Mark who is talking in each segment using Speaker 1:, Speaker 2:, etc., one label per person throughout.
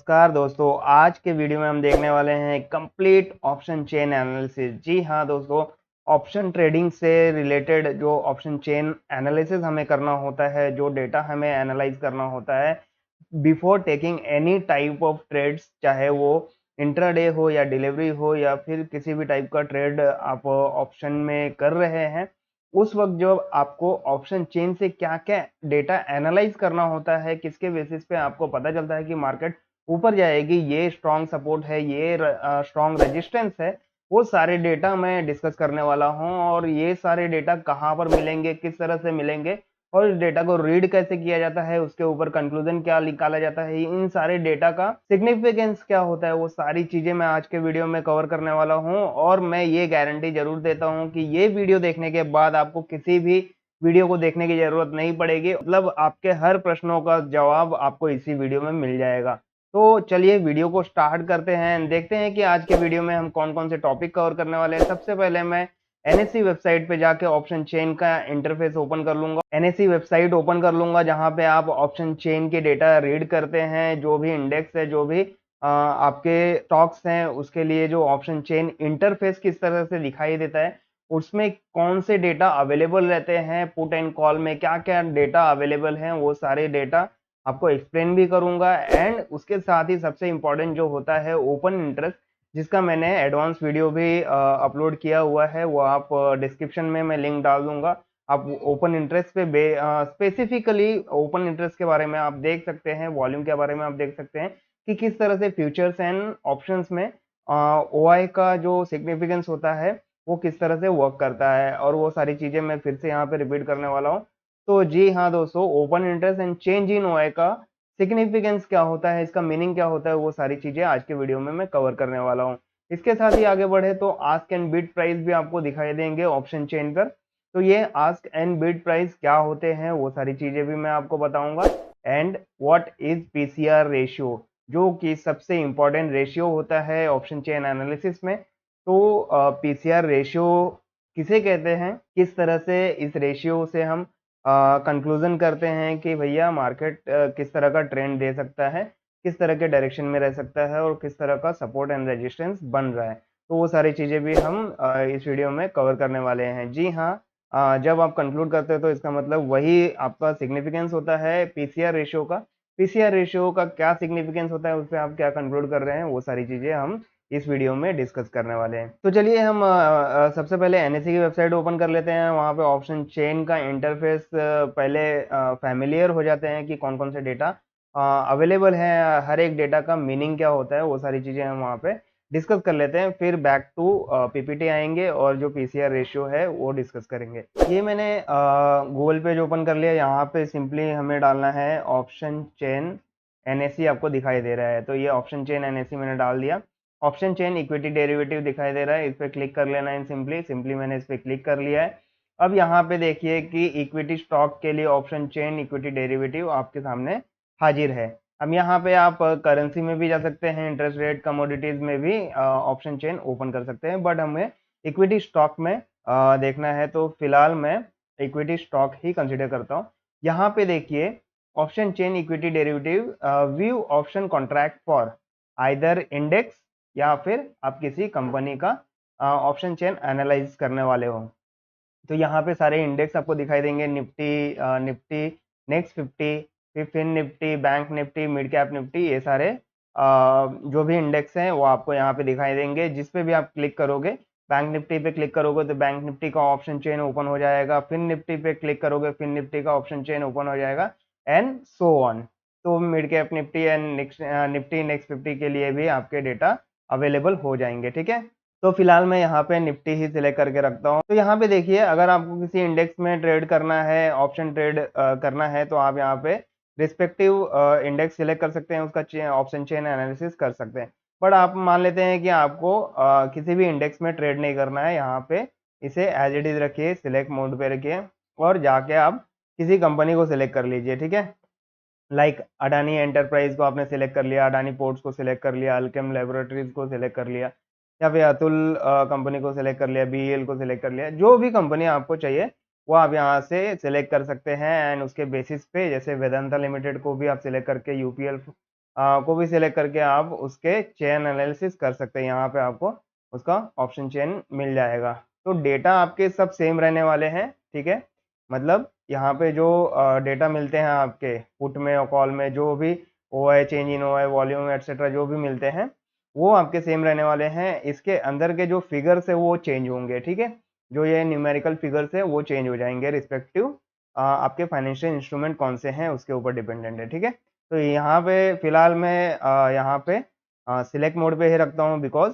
Speaker 1: नमस्कार दोस्तों, आज के वीडियो में हम देखने वाले हैं कंप्लीट ऑप्शन चेन एनालिसिस। जी हाँ दोस्तों, ऑप्शन ट्रेडिंग से रिलेटेड जो ऑप्शन चेन एनालिसिस हमें करना होता है, जो डेटा हमें एनालाइज करना होता है before taking any type of trades, चाहे वो इंट्राडे हो या डिलीवरी हो या फिर किसी भी टाइप का ट्रेड आप ऑप्शन में कर रहे हैं। उस वक्त जो आपको ऑप्शन चेन से क्या-क्या डेटा एनालाइज करना होता है, किसके बेसिस पे आपको पता चलता है कि मार्केट ऊपर जाएगी, ये स्ट्रॉन्ग सपोर्ट है, ये स्ट्रॉन्ग रेजिस्टेंस है, वो सारे डेटा मैं डिस्कस करने वाला हूँ। और ये सारे डेटा कहाँ पर मिलेंगे, किस तरह से मिलेंगे और इस डेटा को रीड कैसे किया जाता है, उसके ऊपर कंक्लूजन क्या निकाला जाता है, इन सारे डेटा का सिग्निफिकेंस क्या होता है, वो सारी चीजें मैं आज के वीडियो में कवर करने वाला हूँ। और मैं ये गारंटी जरूर देता हूँ कि ये वीडियो देखने के बाद आपको किसी भी वीडियो को देखने की जरूरत नहीं पड़ेगी, मतलब आपके हर प्रश्नों का जवाब आपको इसी वीडियो में मिल जाएगा। तो चलिए वीडियो को स्टार्ट करते हैं, देखते हैं कि आज के वीडियो में हम कौन कौन से टॉपिक कवर करने वाले हैं। सबसे पहले मैं एनएससी वेबसाइट पे जाके ऑप्शन चेन का इंटरफेस ओपन कर लूंगा। एनएससी वेबसाइट ओपन कर लूंगा जहां पे आप ऑप्शन चेन के डेटा रीड करते हैं, जो भी इंडेक्स है, जो भी आपके स्टॉक्स हैं, उसके लिए जो ऑप्शन चेन इंटरफेस किस तरह से दिखाई देता है, उसमें कौन से डेटा अवेलेबल रहते हैं, पुट एंड कॉल में क्या क्या डेटा अवेलेबल हैं, वो सारे डेटा आपको एक्सप्लेन भी करूंगा। एंड उसके साथ ही सबसे इंपॉर्टेंट जो होता है ओपन इंटरेस्ट, जिसका मैंने एडवांस वीडियो भी अपलोड किया हुआ है, वो आप डिस्क्रिप्शन में मैं लिंक डाल दूंगा। आप ओपन इंटरेस्ट पे स्पेसिफिकली ओपन इंटरेस्ट के बारे में आप देख सकते हैं, वॉल्यूम के बारे में आप देख सकते हैं कि किस तरह से फ्यूचर्स एंड ऑप्शंस में ओआई का जो सिग्निफिकेंस होता है वो किस तरह से वर्क करता है, और वो सारी चीजें मैं फिर से यहाँ पे रिपीट करने वाला हूँ। तो जी हाँ दोस्तों, open interest and change in OI का सिग्निफिकेंस क्या होता है, इसका मीनिंग क्या होता है, वो सारी चीजें आज के वीडियो में मैं कवर करने वाला हूँ। इसके साथ ही आगे बढ़े तो आस्क एंड बिड प्राइस भी आपको दिखाई देंगे ऑप्शन चेन पर। तो ये आस्क एंड बिड प्राइस क्या होते हैं, वो सारी चीजें भी मैं आपको बताऊंगा। And what is PCR ratio, जो कि सबसे इंपॉर्टेंट रेशियो होता है ऑप्शन चेन एनालिसिस में। तो पीसीआर रेशियो किसे कहते हैं, किस तरह से इस रेशियो से हम कंक्लूजन करते हैं कि भैया मार्केट किस तरह का ट्रेंड दे सकता है, किस तरह के डायरेक्शन में रह सकता है और किस तरह का सपोर्ट एंड रेजिस्टेंस बन रहा है। तो वो सारी चीज़ें भी हम इस वीडियो में कवर करने वाले हैं। जी हाँ, जब आप कंक्लूड करते हो तो इसका मतलब वही आपका सिग्निफिकेंस होता है पीसीआर रेशियो का। पीसीआर रेशियो का क्या सिग्निफिकेंस होता है, उससे आप क्या कंक्लूड कर रहे हैं, वो सारी चीज़ें हम इस वीडियो में डिस्कस करने वाले हैं। तो चलिए हम सबसे पहले एनएससी की वेबसाइट ओपन कर लेते हैं। वहाँ पे ऑप्शन चेन का इंटरफेस पहले फैमिलियर हो जाते हैं कि कौन कौन से डेटा अवेलेबल है, हर एक डेटा का मीनिंग क्या होता है, वो सारी चीज़ें हम वहाँ पे डिस्कस कर लेते हैं। फिर बैक टू पीपीटी आएंगे और जो पीसीआर रेशियो है वो डिस्कस करेंगे। ये मैंने गूगल पेज ओपन कर लिया। यहाँ पे सिंपली हमें डालना है ऑप्शन चेन एनएससी, आपको दिखाई दे रहा है। तो ये ऑप्शन चेन एनएससी मैंने डाल दिया। ऑप्शन चेन इक्विटी डेरिवेटिव दिखाई दे रहा है, इस पर क्लिक कर लेना है। सिंपली मैंने इस पर क्लिक कर लिया है। अब यहाँ पे देखिए कि इक्विटी स्टॉक के लिए ऑप्शन चेन इक्विटी डेरिवेटिव आपके सामने हाजिर है। अब यहाँ पे आप करेंसी में भी जा सकते हैं, इंटरेस्ट रेट, कमोडिटीज में भी ऑप्शन चेन ओपन कर सकते हैं, बट हमें इक्विटी स्टॉक में देखना है, तो फिलहाल मैं इक्विटी स्टॉक ही कंसिडर करता हूँ। यहाँ पे देखिए option chain equity derivative view option contract for either index, या फिर आप किसी कंपनी का ऑप्शन चेन एनालाइज करने वाले हो। तो यहाँ पे सारे इंडेक्स आपको दिखाई देंगे, निफ्टी, निफ्टी नेक्स्ट 50, फिर Fin Nifty, bank Nifty, mid cap Nifty, ये सारे जो भी इंडेक्स हैं वो आपको यहाँ पे दिखाई देंगे। जिस पे भी आप क्लिक करोगे, बैंक निफ्टी पे क्लिक करोगे तो बैंक निफ्टी का ऑप्शन चेन ओपन हो जाएगा, फिन निफ्टी पे क्लिक करोगे फिन निफ्टी का ऑप्शन चेन ओपन हो जाएगा, एंड सो ऑन। तो mid cap Nifty and Nifty next 50 के लिए भी आपके डेटा अवेलेबल हो जाएंगे। ठीक है, तो फिलहाल मैं यहाँ पे निफ्टी ही सिलेक्ट करके रखता हूँ। तो यहाँ पे देखिए, अगर आपको किसी इंडेक्स में ट्रेड करना है, ऑप्शन ट्रेड करना है, तो आप यहाँ पे रिस्पेक्टिव इंडेक्स सिलेक्ट कर सकते हैं, उसका ऑप्शन चेन एनालिसिस कर सकते हैं। बट आप मान लेते हैं कि आपको किसी भी इंडेक्स में ट्रेड नहीं करना है, यहाँ पे इसे एज इट इज रखिए, सिलेक्ट मोड पे रखिए और जाके आप किसी कंपनी को सिलेक्ट कर लीजिए। ठीक है, लाइक अडानी एंटरप्राइज को आपने सिलेक्ट कर लिया, अडानी पोर्ट्स को सिलेक्ट कर लिया, अल्केम लेबोरेटरीज को सिलेक्ट कर लिया, या फिर अतुल कंपनी को सिलेक्ट कर लिया, बीएल को सिलेक्ट कर लिया। जो भी कंपनी आपको चाहिए वो आप यहाँ से सिलेक्ट कर सकते हैं। एंड उसके बेसिस पे जैसे वेदांता लिमिटेड को भी आप सिलेक्ट करके यूपीएल को भी सिलेक्ट करके आप उसके चेन एनालिसिस कर सकते हैं। यहाँ पे आपको उसका ऑप्शन चेन मिल जाएगा। तो डेटा आपके सब सेम रहने वाले हैं, ठीक है। मतलब यहाँ पे जो डेटा मिलते हैं आपके पुट में और कॉल में, जो भी OI, change in OI, volume etcetera जो भी मिलते हैं वो आपके सेम रहने वाले हैं। इसके अंदर के जो फिगर्स है वो चेंज होंगे, ठीक है। जो ये न्यूमेरिकल फिगर्स है वो चेंज हो जाएंगे रिस्पेक्टिव आपके फाइनेंशियल इंस्ट्रूमेंट कौन से हैं उसके ऊपर डिपेंडेंट है, ठीक है। तो यहाँ पे फिलहाल मैं यहाँ पे सिलेक्ट मोड पे ही रखता हूँ, बिकॉज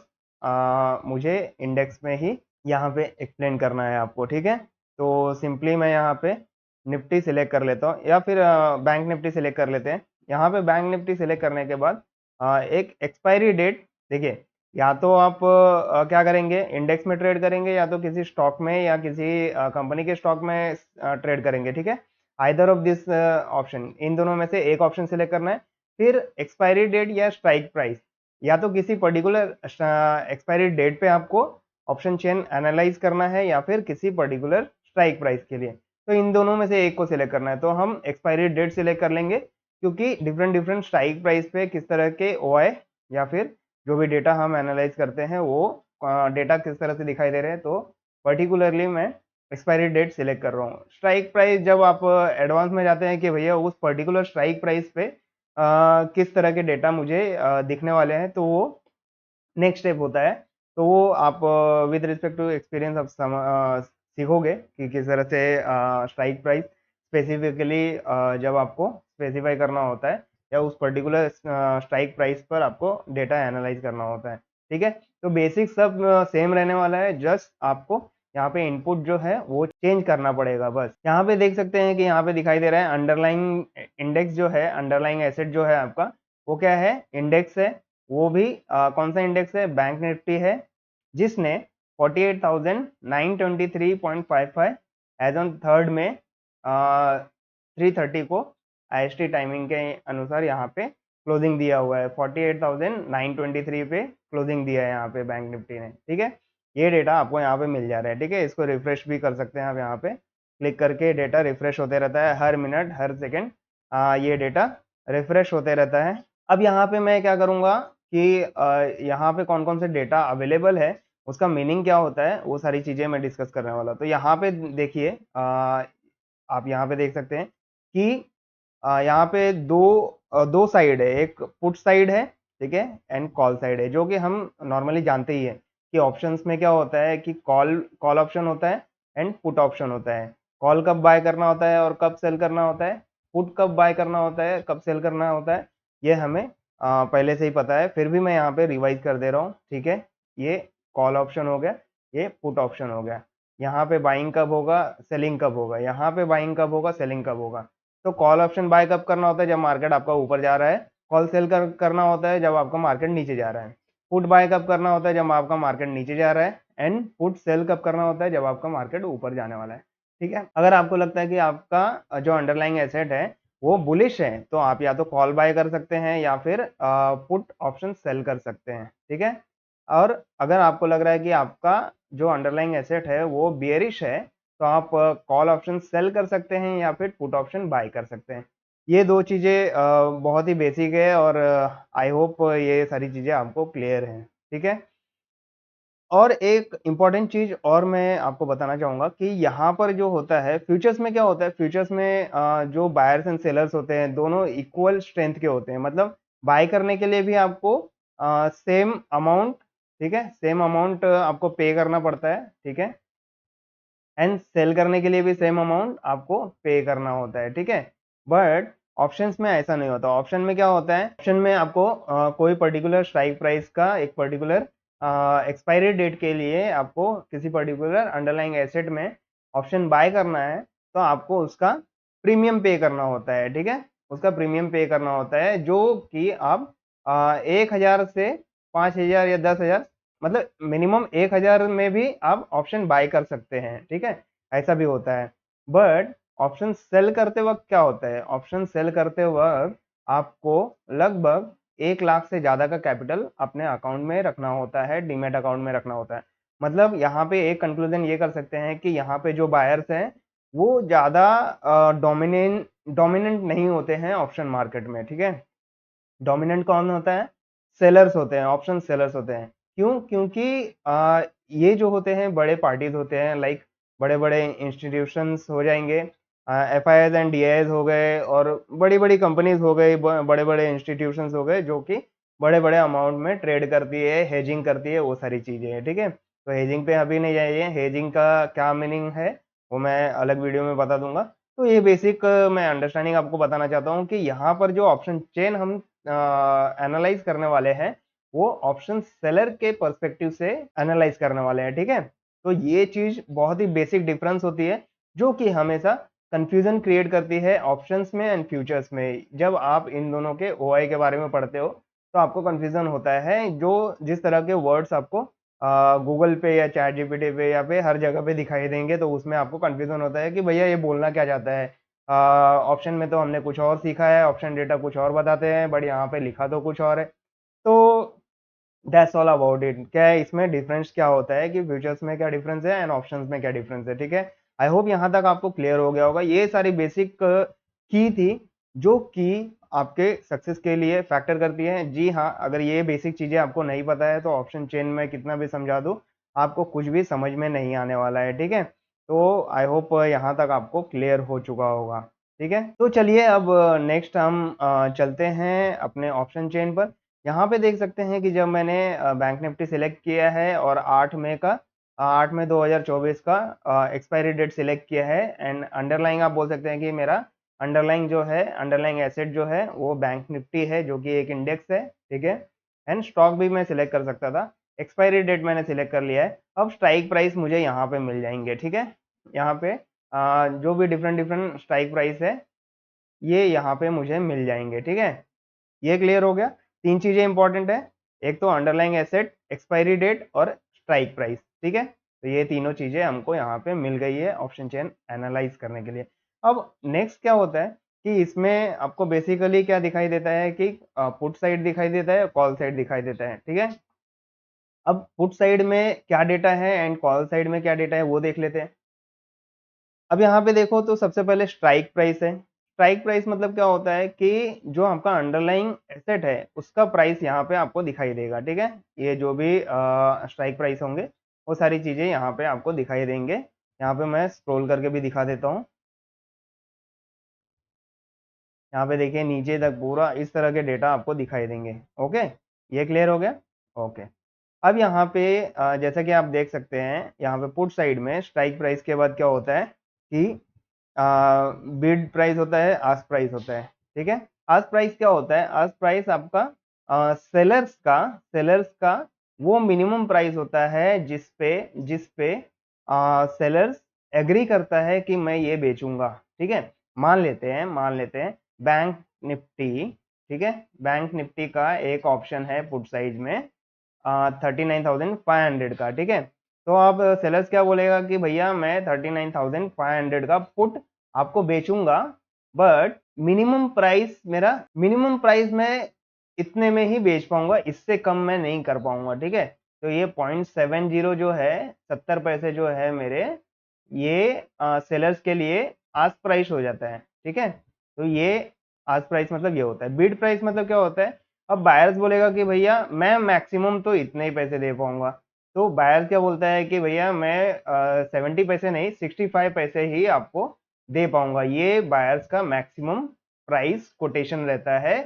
Speaker 1: मुझे इंडेक्स में ही यहाँ पे एक्सप्लेन करना है आपको, ठीक है। तो सिंपली मैं यहाँ पे निफ्टी सिलेक्ट कर लेता हूँ, या फिर बैंक निफ्टी सिलेक्ट कर लेते हैं। यहाँ पे बैंक निफ्टी सिलेक्ट करने के बाद एक एक्सपायरी डेट, देखिए, या तो आप क्या करेंगे, इंडेक्स में ट्रेड करेंगे या तो किसी स्टॉक में या किसी कंपनी के स्टॉक में ट्रेड करेंगे, ठीक है। आइदर ऑफ दिस ऑप्शन, इन दोनों में से एक ऑप्शन सिलेक्ट करना है। फिर एक्सपायरी डेट या स्ट्राइक प्राइस, या तो किसी पर्टिकुलर एक्सपायरी डेट पे आपको ऑप्शन चेन एनालाइज करना है या फिर किसी पर्टिकुलर स्ट्राइक प्राइस के लिए। तो इन दोनों में से एक को सिलेक्ट करना है, तो हम एक्सपायरी डेट सिलेक्ट कर लेंगे, क्योंकि डिफरेंट डिफरेंट स्ट्राइक प्राइस पे किस तरह के ओआई या फिर जो भी डेटा हम एनालाइज करते हैं वो डेटा किस तरह से दिखाई दे रहे हैं। तो पर्टिकुलरली मैं एक्सपायरी डेट सिलेक्ट कर रहा हूँ। स्ट्राइक प्राइस, जब आप एडवांस में जाते हैं कि भैया उस पर्टिकुलर स्ट्राइक प्राइस पे किस तरह के डेटा मुझे दिखने वाले हैं, तो वो नेक्स्ट स्टेप होता है। तो वो आप विद रिस्पेक्ट टू एक्सपीरियंस आप सीखोगे कि किस तरह से स्ट्राइक प्राइस स्पेसिफिकली जब आपको स्पेसिफाई करना होता है या उस पर्टिकुलर स्ट्राइक प्राइस पर आपको डेटा एनालाइज करना होता है, ठीक है। तो बेसिक सब सेम रहने वाला है, जस्ट आपको यहाँ पे इनपुट जो है वो चेंज करना पड़ेगा बस। यहाँ पे देख सकते हैं कि यहाँ पे दिखाई दे रहा है अंडरलाइंग इंडेक्स जो है, अंडरलाइंग एसेट जो है आपका, वो क्या है, इंडेक्स है। वो भी कौन सा इंडेक्स है, बैंक निफ्टी है, जिसने 48,923.55 एज ऑन 3 में 3:30 को आईएसटी टाइमिंग के अनुसार यहाँ पे क्लोजिंग दिया हुआ है। 48,923 पे क्लोजिंग दिया है यहाँ पे बैंक निफ्टी ने, ठीक है। ये डेटा आपको यहाँ पे मिल जा रहा है, ठीक है। इसको रिफ्रेश भी कर सकते हैं आप, यहाँ पे क्लिक करके डेटा रिफ्रेश होते रहता है हर मिनट हर सेकेंड, ये डेटा रिफ्रेश होते रहता है। अब यहाँ पे मैं क्या करूँगा कि यहाँ पे कौन कौन से डेटा अवेलेबल है, उसका मीनिंग क्या होता है, वो सारी चीज़ें मैं डिस्कस करने वाला। तो यहाँ पे देखिए, आप यहाँ पे देख सकते हैं कि यहाँ पे दो साइड है, एक पुट साइड है, ठीक है, एंड कॉल साइड है, जो कि हम नॉर्मली जानते ही है कि ऑप्शंस में क्या होता है कि कॉल कॉल ऑप्शन होता है एंड पुट ऑप्शन होता है। कॉल कब बाय करना होता है और कब सेल करना होता है, पुट कब बाय करना होता है कब सेल करना होता है, ये हमें पहले से ही पता है। फिर भी मैं यहाँ पे रिवाइज कर दे रहा हूँ, ठीक है। ये कॉल ऑप्शन हो गया, ये पुट ऑप्शन हो गया। यहाँ पे बाइंग कब होगा, सेलिंग कब होगा, यहाँ पे बाइंग कब होगा, सेलिंग कब होगा। तो कॉल ऑप्शन बाय कब करना होता है, जब मार्केट आपका ऊपर जा रहा है। कॉल सेल करना होता है जब आपका मार्केट नीचे जा रहा है। पुट बाय कब करना होता है, जब आपका मार्केट नीचे जा रहा है। एंड पुट सेल कब करना होता है, जब आपका मार्केट ऊपर जाने वाला है, ठीक है। अगर आपको लगता है कि आपका जो अंडरलाइंग एसेट है वो बुलिश है, तो आप या तो कॉल बाय कर सकते हैं या फिर पुट ऑप्शन सेल कर सकते हैं, ठीक है। और अगर आपको लग रहा है कि आपका जो अंडरलाइंग एसेट है वो बियरिश है, तो आप कॉल ऑप्शन सेल कर सकते हैं या फिर पुट ऑप्शन बाय कर सकते हैं। ये दो चीज़ें बहुत ही बेसिक है, और आई होप ये सारी चीज़ें आपको क्लियर हैं, ठीक है। और एक इम्पॉर्टेंट चीज़ और मैं आपको बताना चाहूँगा कि यहाँ पर जो होता है फ्यूचर्स में, क्या होता है फ्यूचर्स में, जो बायर्स एंड सेलर्स होते हैं दोनों इक्वल स्ट्रेंथ के होते हैं। मतलब बाय करने के लिए भी आपको सेम अमाउंट, ठीक है, सेम अमाउंट आपको पे करना पड़ता है, ठीक है। एंड सेल करने के लिए भी सेम अमाउंट आपको पे करना होता है, ठीक है। बट ऑप्शंस में ऐसा नहीं होता। ऑप्शन में क्या होता है, ऑप्शन में आपको कोई पर्टिकुलर स्ट्राइक प्राइस का एक पर्टिकुलर एक्सपायरी डेट के लिए आपको किसी पर्टिकुलर अंडरलाइंग एसेट में ऑप्शन बाय करना है, तो आपको उसका प्रीमियम पे करना होता है, ठीक है। उसका प्रीमियम पे करना होता है, जो कि आप 1,000 से 5,000 या 10,000, मतलब मिनिमम 1,000 में भी आप ऑप्शन बाय कर सकते हैं, ठीक है। ऐसा भी होता है। बट ऑप्शन सेल करते वक्त क्या होता है, ऑप्शन सेल करते वक्त आपको लगभग 1 लाख से ज़्यादा का कैपिटल अपने अकाउंट में रखना होता है, डीमैट अकाउंट में रखना होता है। मतलब यहाँ पे एक कंक्लूजन ये कर सकते हैं कि यहाँ पे जो बायर्स हैं वो ज़्यादा डोमिनेंट नहीं होते हैं ऑप्शन मार्केट में, ठीक है। डोमिनेंट कौन होता है? सेलर्स होते हैं, ऑप्शन सेलर्स होते हैं। क्यों? क्योंकि ये जो होते हैं बड़े पार्टीज होते हैं, लाइक बड़े बड़े इंस्टीट्यूशंस हो जाएंगे, F I Is and D I Is हो गए, और बड़ी बड़ी कंपनीज हो गई, बड़े बड़े इंस्टीट्यूशंस हो गए, जो कि बड़े बड़े अमाउंट में ट्रेड करती है, हेजिंग करती है, वो सारी चीजें हैं। ठीक है, तो हेजिंग पे अभी नहीं जाइए, हेजिंग का क्या मीनिंग है वो मैं अलग वीडियो में बता दूंगा। तो ये बेसिक मैं अंडरस्टैंडिंग आपको बताना चाहता हूँ कि यहाँ पर जो ऑप्शन चेन हम एनालाइज करने वाले हैं, वो ऑप्शन सेलर के पर्सपेक्टिव से एनालाइज करने वाले हैं। ठीक है, तो ये चीज बहुत ही बेसिक डिफरेंस होती है, जो कि हमेशा कंफ्यूजन क्रिएट करती है ऑप्शंस में एंड फ्यूचर्स में। जब आप इन दोनों के ओआई के बारे में पढ़ते हो तो आपको कंफ्यूजन होता है, जो जिस तरह के वर्ड्स आपको गूगल पे या चैट जीपीटी पे या पे हर जगह पे दिखाई देंगे, तो उसमें आपको कंफ्यूजन होता है कि भैया ये बोलना क्या चाहता है। ऑप्शन में तो हमने कुछ और सीखा है, ऑप्शन डेटा कुछ और बताते हैं, बट यहाँ पे लिखा तो कुछ और है। तो दैट्स ऑल अबाउट इट। क्या है इसमें डिफरेंस, क्या होता है कि फ्यूचर्स में क्या डिफरेंस है एंड ऑप्शंस में क्या डिफरेंस है। ठीक है, आई होप यहाँ तक आपको क्लियर हो गया होगा। ये सारी बेसिक की थी जो कि आपके सक्सेस के लिए फैक्टर करती है। जी हाँ, अगर ये बेसिक चीजें आपको नहीं पता है तो ऑप्शन चेन में कितना भी समझा दूं, आपको कुछ भी समझ में नहीं आने वाला है। ठीक है, तो आई होप यहाँ तक आपको क्लियर हो चुका होगा। ठीक है, तो चलिए अब नेक्स्ट हम चलते हैं अपने ऑप्शन चेन पर। यहाँ पे देख सकते हैं कि जब मैंने बैंक निफ्टी सिलेक्ट किया है और 8 मई 2024 का एक्सपायरी डेट सिलेक्ट किया है, एंड अंडरलाइंग आप बोल सकते हैं कि मेरा अंडरलाइंग जो है, अंडरलाइंग एसेट जो है वो बैंक निफ्टी है, जो कि एक इंडेक्स है। ठीक है, एंड स्टॉक भी मैं सिलेक्ट कर सकता था। एक्सपायरी डेट मैंने सिलेक्ट कर लिया है। अब स्ट्राइक प्राइस मुझे यहाँ पे मिल जाएंगे। ठीक है, यहाँ पे जो भी डिफरेंट डिफरेंट स्ट्राइक प्राइस है, ये यहाँ पे मुझे मिल जाएंगे। ठीक है, ये क्लियर हो गया। तीन चीजें इंपॉर्टेंट है, एक तो अंडरलाइंग एसेट, एक्सपायरी डेट और स्ट्राइक प्राइस। ठीक है, तो ये तीनों चीजें हमको यहाँ पे मिल गई है ऑप्शन चेन एनालाइज करने के लिए। अब नेक्स्ट क्या होता है कि इसमें आपको बेसिकली क्या दिखाई देता है कि पुट साइड दिखाई देता है, कॉल साइड दिखाई देता है। ठीक है, अब पुट साइड में क्या डेटा है एंड कॉल साइड में क्या डेटा है वो देख लेते हैं। अब यहाँ पे देखो तो सबसे पहले स्ट्राइक प्राइस है। स्ट्राइक प्राइस मतलब क्या होता है कि जो आपका अंडरलाइंग एसेट है उसका प्राइस यहाँ पे आपको दिखाई देगा। ठीक है, ये जो भी स्ट्राइक प्राइस होंगे वो सारी चीजें यहाँ पे आपको दिखाई देंगे। यहाँ पे मैं स्क्रॉल करके भी दिखा देता हूँ। यहाँ पे देखिए नीचे तक पूरा इस तरह के डेटा आपको दिखाई देंगे। ओके, ये क्लियर हो गया। ओके, अब यहाँ पे जैसा कि आप देख सकते हैं, यहाँ पे पुट साइड में स्ट्राइक प्राइस के बाद क्या होता है कि बिड प्राइस होता है, आस्क प्राइस होता है। ठीक है, आस्क प्राइस क्या होता है? आस्क प्राइस आपका सेलर्स का वो मिनिमम प्राइस होता है जिस पे सेलर्स एग्री करता है कि मैं ये बेचूंगा। ठीक है, मान लेते हैं बैंक निफ्टी। ठीक है, बैंक निफ्टी का एक ऑप्शन है पुट साइड में 39,500 का। ठीक है, तो अब सेलर्स क्या बोलेगा कि भैया मैं 39,500 का पुट आपको बेचूंगा, बट मिनिमम प्राइस मैं इतने में ही बेच पाऊंगा, इससे कम मैं नहीं कर पाऊंगा। ठीक है, तो ये 0.70 जो है, 70 पैसे जो है मेरे, ये सेलर्स के लिए आस्क प्राइस हो जाता है। ठीक है, तो ये आस्क प्राइस मतलब ये होता है। बिड प्राइस मतलब क्या होता है? अब बायर्स बोलेगा कि भैया मैं मैक्सिमम तो इतने ही पैसे दे पाऊंगा। तो बायर्स क्या बोलता है कि भैया मैं 70 पैसे नहीं, 65 पैसे ही आपको दे पाऊंगा। ये बायर्स का मैक्सिमम प्राइस कोटेशन रहता है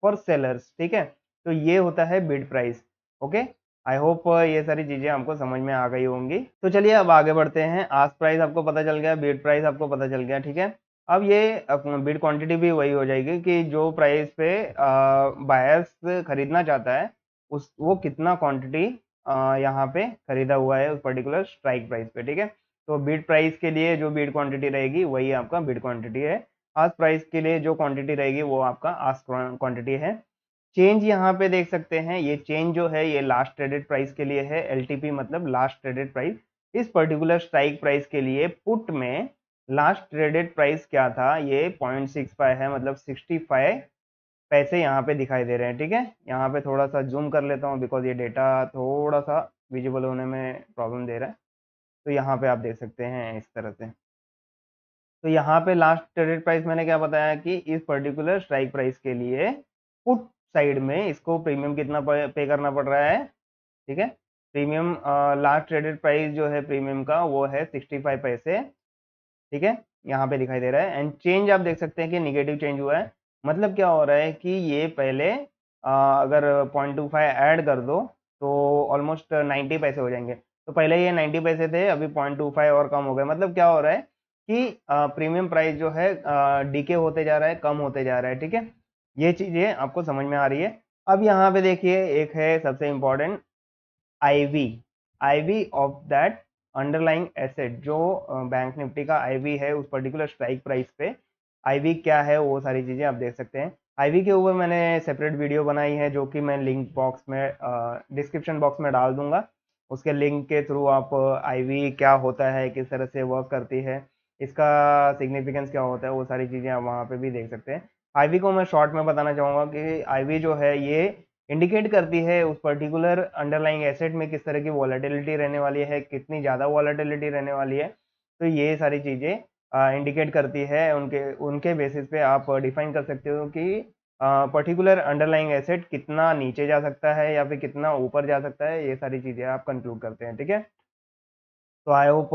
Speaker 1: फॉर सेलर्स। ठीक है, तो ये होता है bid price. Okay, I hope ये सारी चीजें हमको समझ में आ गई होंगी। तो चलिए अब आगे बढ़ते हैं। आस्क प्राइस आपको पता चल गया, बिड प्राइस आपको पता चल गया। ठीक है, अब ये बिड क्वांटिटी भी वही हो जाएगी कि जो प्राइस पे बायर्स खरीदना चाहता है उस वो कितना क्वांटिटी यहाँ पे खरीदा हुआ है उस पर्टिकुलर स्ट्राइक प्राइस पे। ठीक है, तो बिड प्राइस के लिए जो बिड क्वांटिटी रहेगी वही आपका बिड क्वांटिटी है। आस्क प्राइस के लिए जो क्वांटिटी रहेगी वो आपका आस्क क्वांटिटी है। चेंज यहाँ पे देख सकते हैं, ये चेंज जो है ये लास्ट ट्रेडेड प्राइस के लिए है। एलटीपी मतलब लास्ट ट्रेडेड प्राइस। इस पर्टिकुलर स्ट्राइक प्राइस के लिए पुट में लास्ट ट्रेडेड प्राइस क्या था? ये 0.65 है, मतलब 65 पैसे यहाँ पे दिखाई दे रहे हैं। ठीक है, यहाँ पे थोड़ा सा जूम कर लेता हूँ बिकॉज ये डेटा थोड़ा सा विजिबल होने में प्रॉब्लम दे रहा है। तो यहाँ पे आप देख सकते हैं इस तरह से। तो यहाँ पे लास्ट ट्रेडेड प्राइस मैंने क्या बताया कि इस पर्टिकुलर स्ट्राइक प्राइस के लिए पुट साइड में इसको प्रीमियम कितना पे करना पड़ रहा है, ठीक है। प्रीमियम लास्ट ट्रेडेड प्राइस जो है प्रीमियम का वो है 65 पैसे, ठीक है, यहाँ पे दिखाई दे रहा है। एंड चेंज आप देख सकते हैं कि निगेटिव चेंज हुआ है। मतलब क्या हो रहा है कि ये पहले अगर 0.25 ऐड कर दो तो ऑलमोस्ट 90 पैसे हो जाएंगे। तो पहले ये 90 पैसे थे, अभी 0.25 और कम हो गए। मतलब क्या हो रहा है कि प्रीमियम प्राइस जो है डीके होते जा रहा है, कम होते जा रहा है, ठीक है। ये चीजें आपको समझ में आ रही है। अब यहाँ पे देखिए एक है सबसे important IV. IV of that underlying asset, जो बैंक निफ्टी का आईवी है उस पर्टिकुलर स्ट्राइक प्राइस पे आईवी क्या है वो सारी चीजें आप देख सकते हैं। आईवी के ऊपर मैंने सेपरेट वीडियो बनाई है जो कि मैं लिंक बॉक्स में डिस्क्रिप्शन बॉक्स में डाल दूंगा। उसके लिंक के थ्रू आप आईवी क्या होता है, किस तरह से वर्क करती है, इसका सिग्निफिकेंस क्या होता है, वो सारी चीजें आप वहाँ पे भी देख सकते हैं। आईवी को मैं शॉर्ट में बताना चाहूंगा कि आईवी जो है ये इंडिकेट करती है उस पर्टिकुलर अंडरलाइंग एसेट में किस तरह की वॉलेटिलिटी रहने वाली है, कितनी ज़्यादा वॉलेटिलिटी रहने वाली है। तो ये सारी चीज़ें इंडिकेट करती है, उनके उनके बेसिस पे आप डिफाइन कर सकते हो कि पर्टिकुलर अंडरलाइंग एसेट कितना नीचे जा सकता है या फिर कितना ऊपर जा सकता है। ये सारी चीज़ें आप कंक्लूड करते हैं, ठीक है। तो आई होप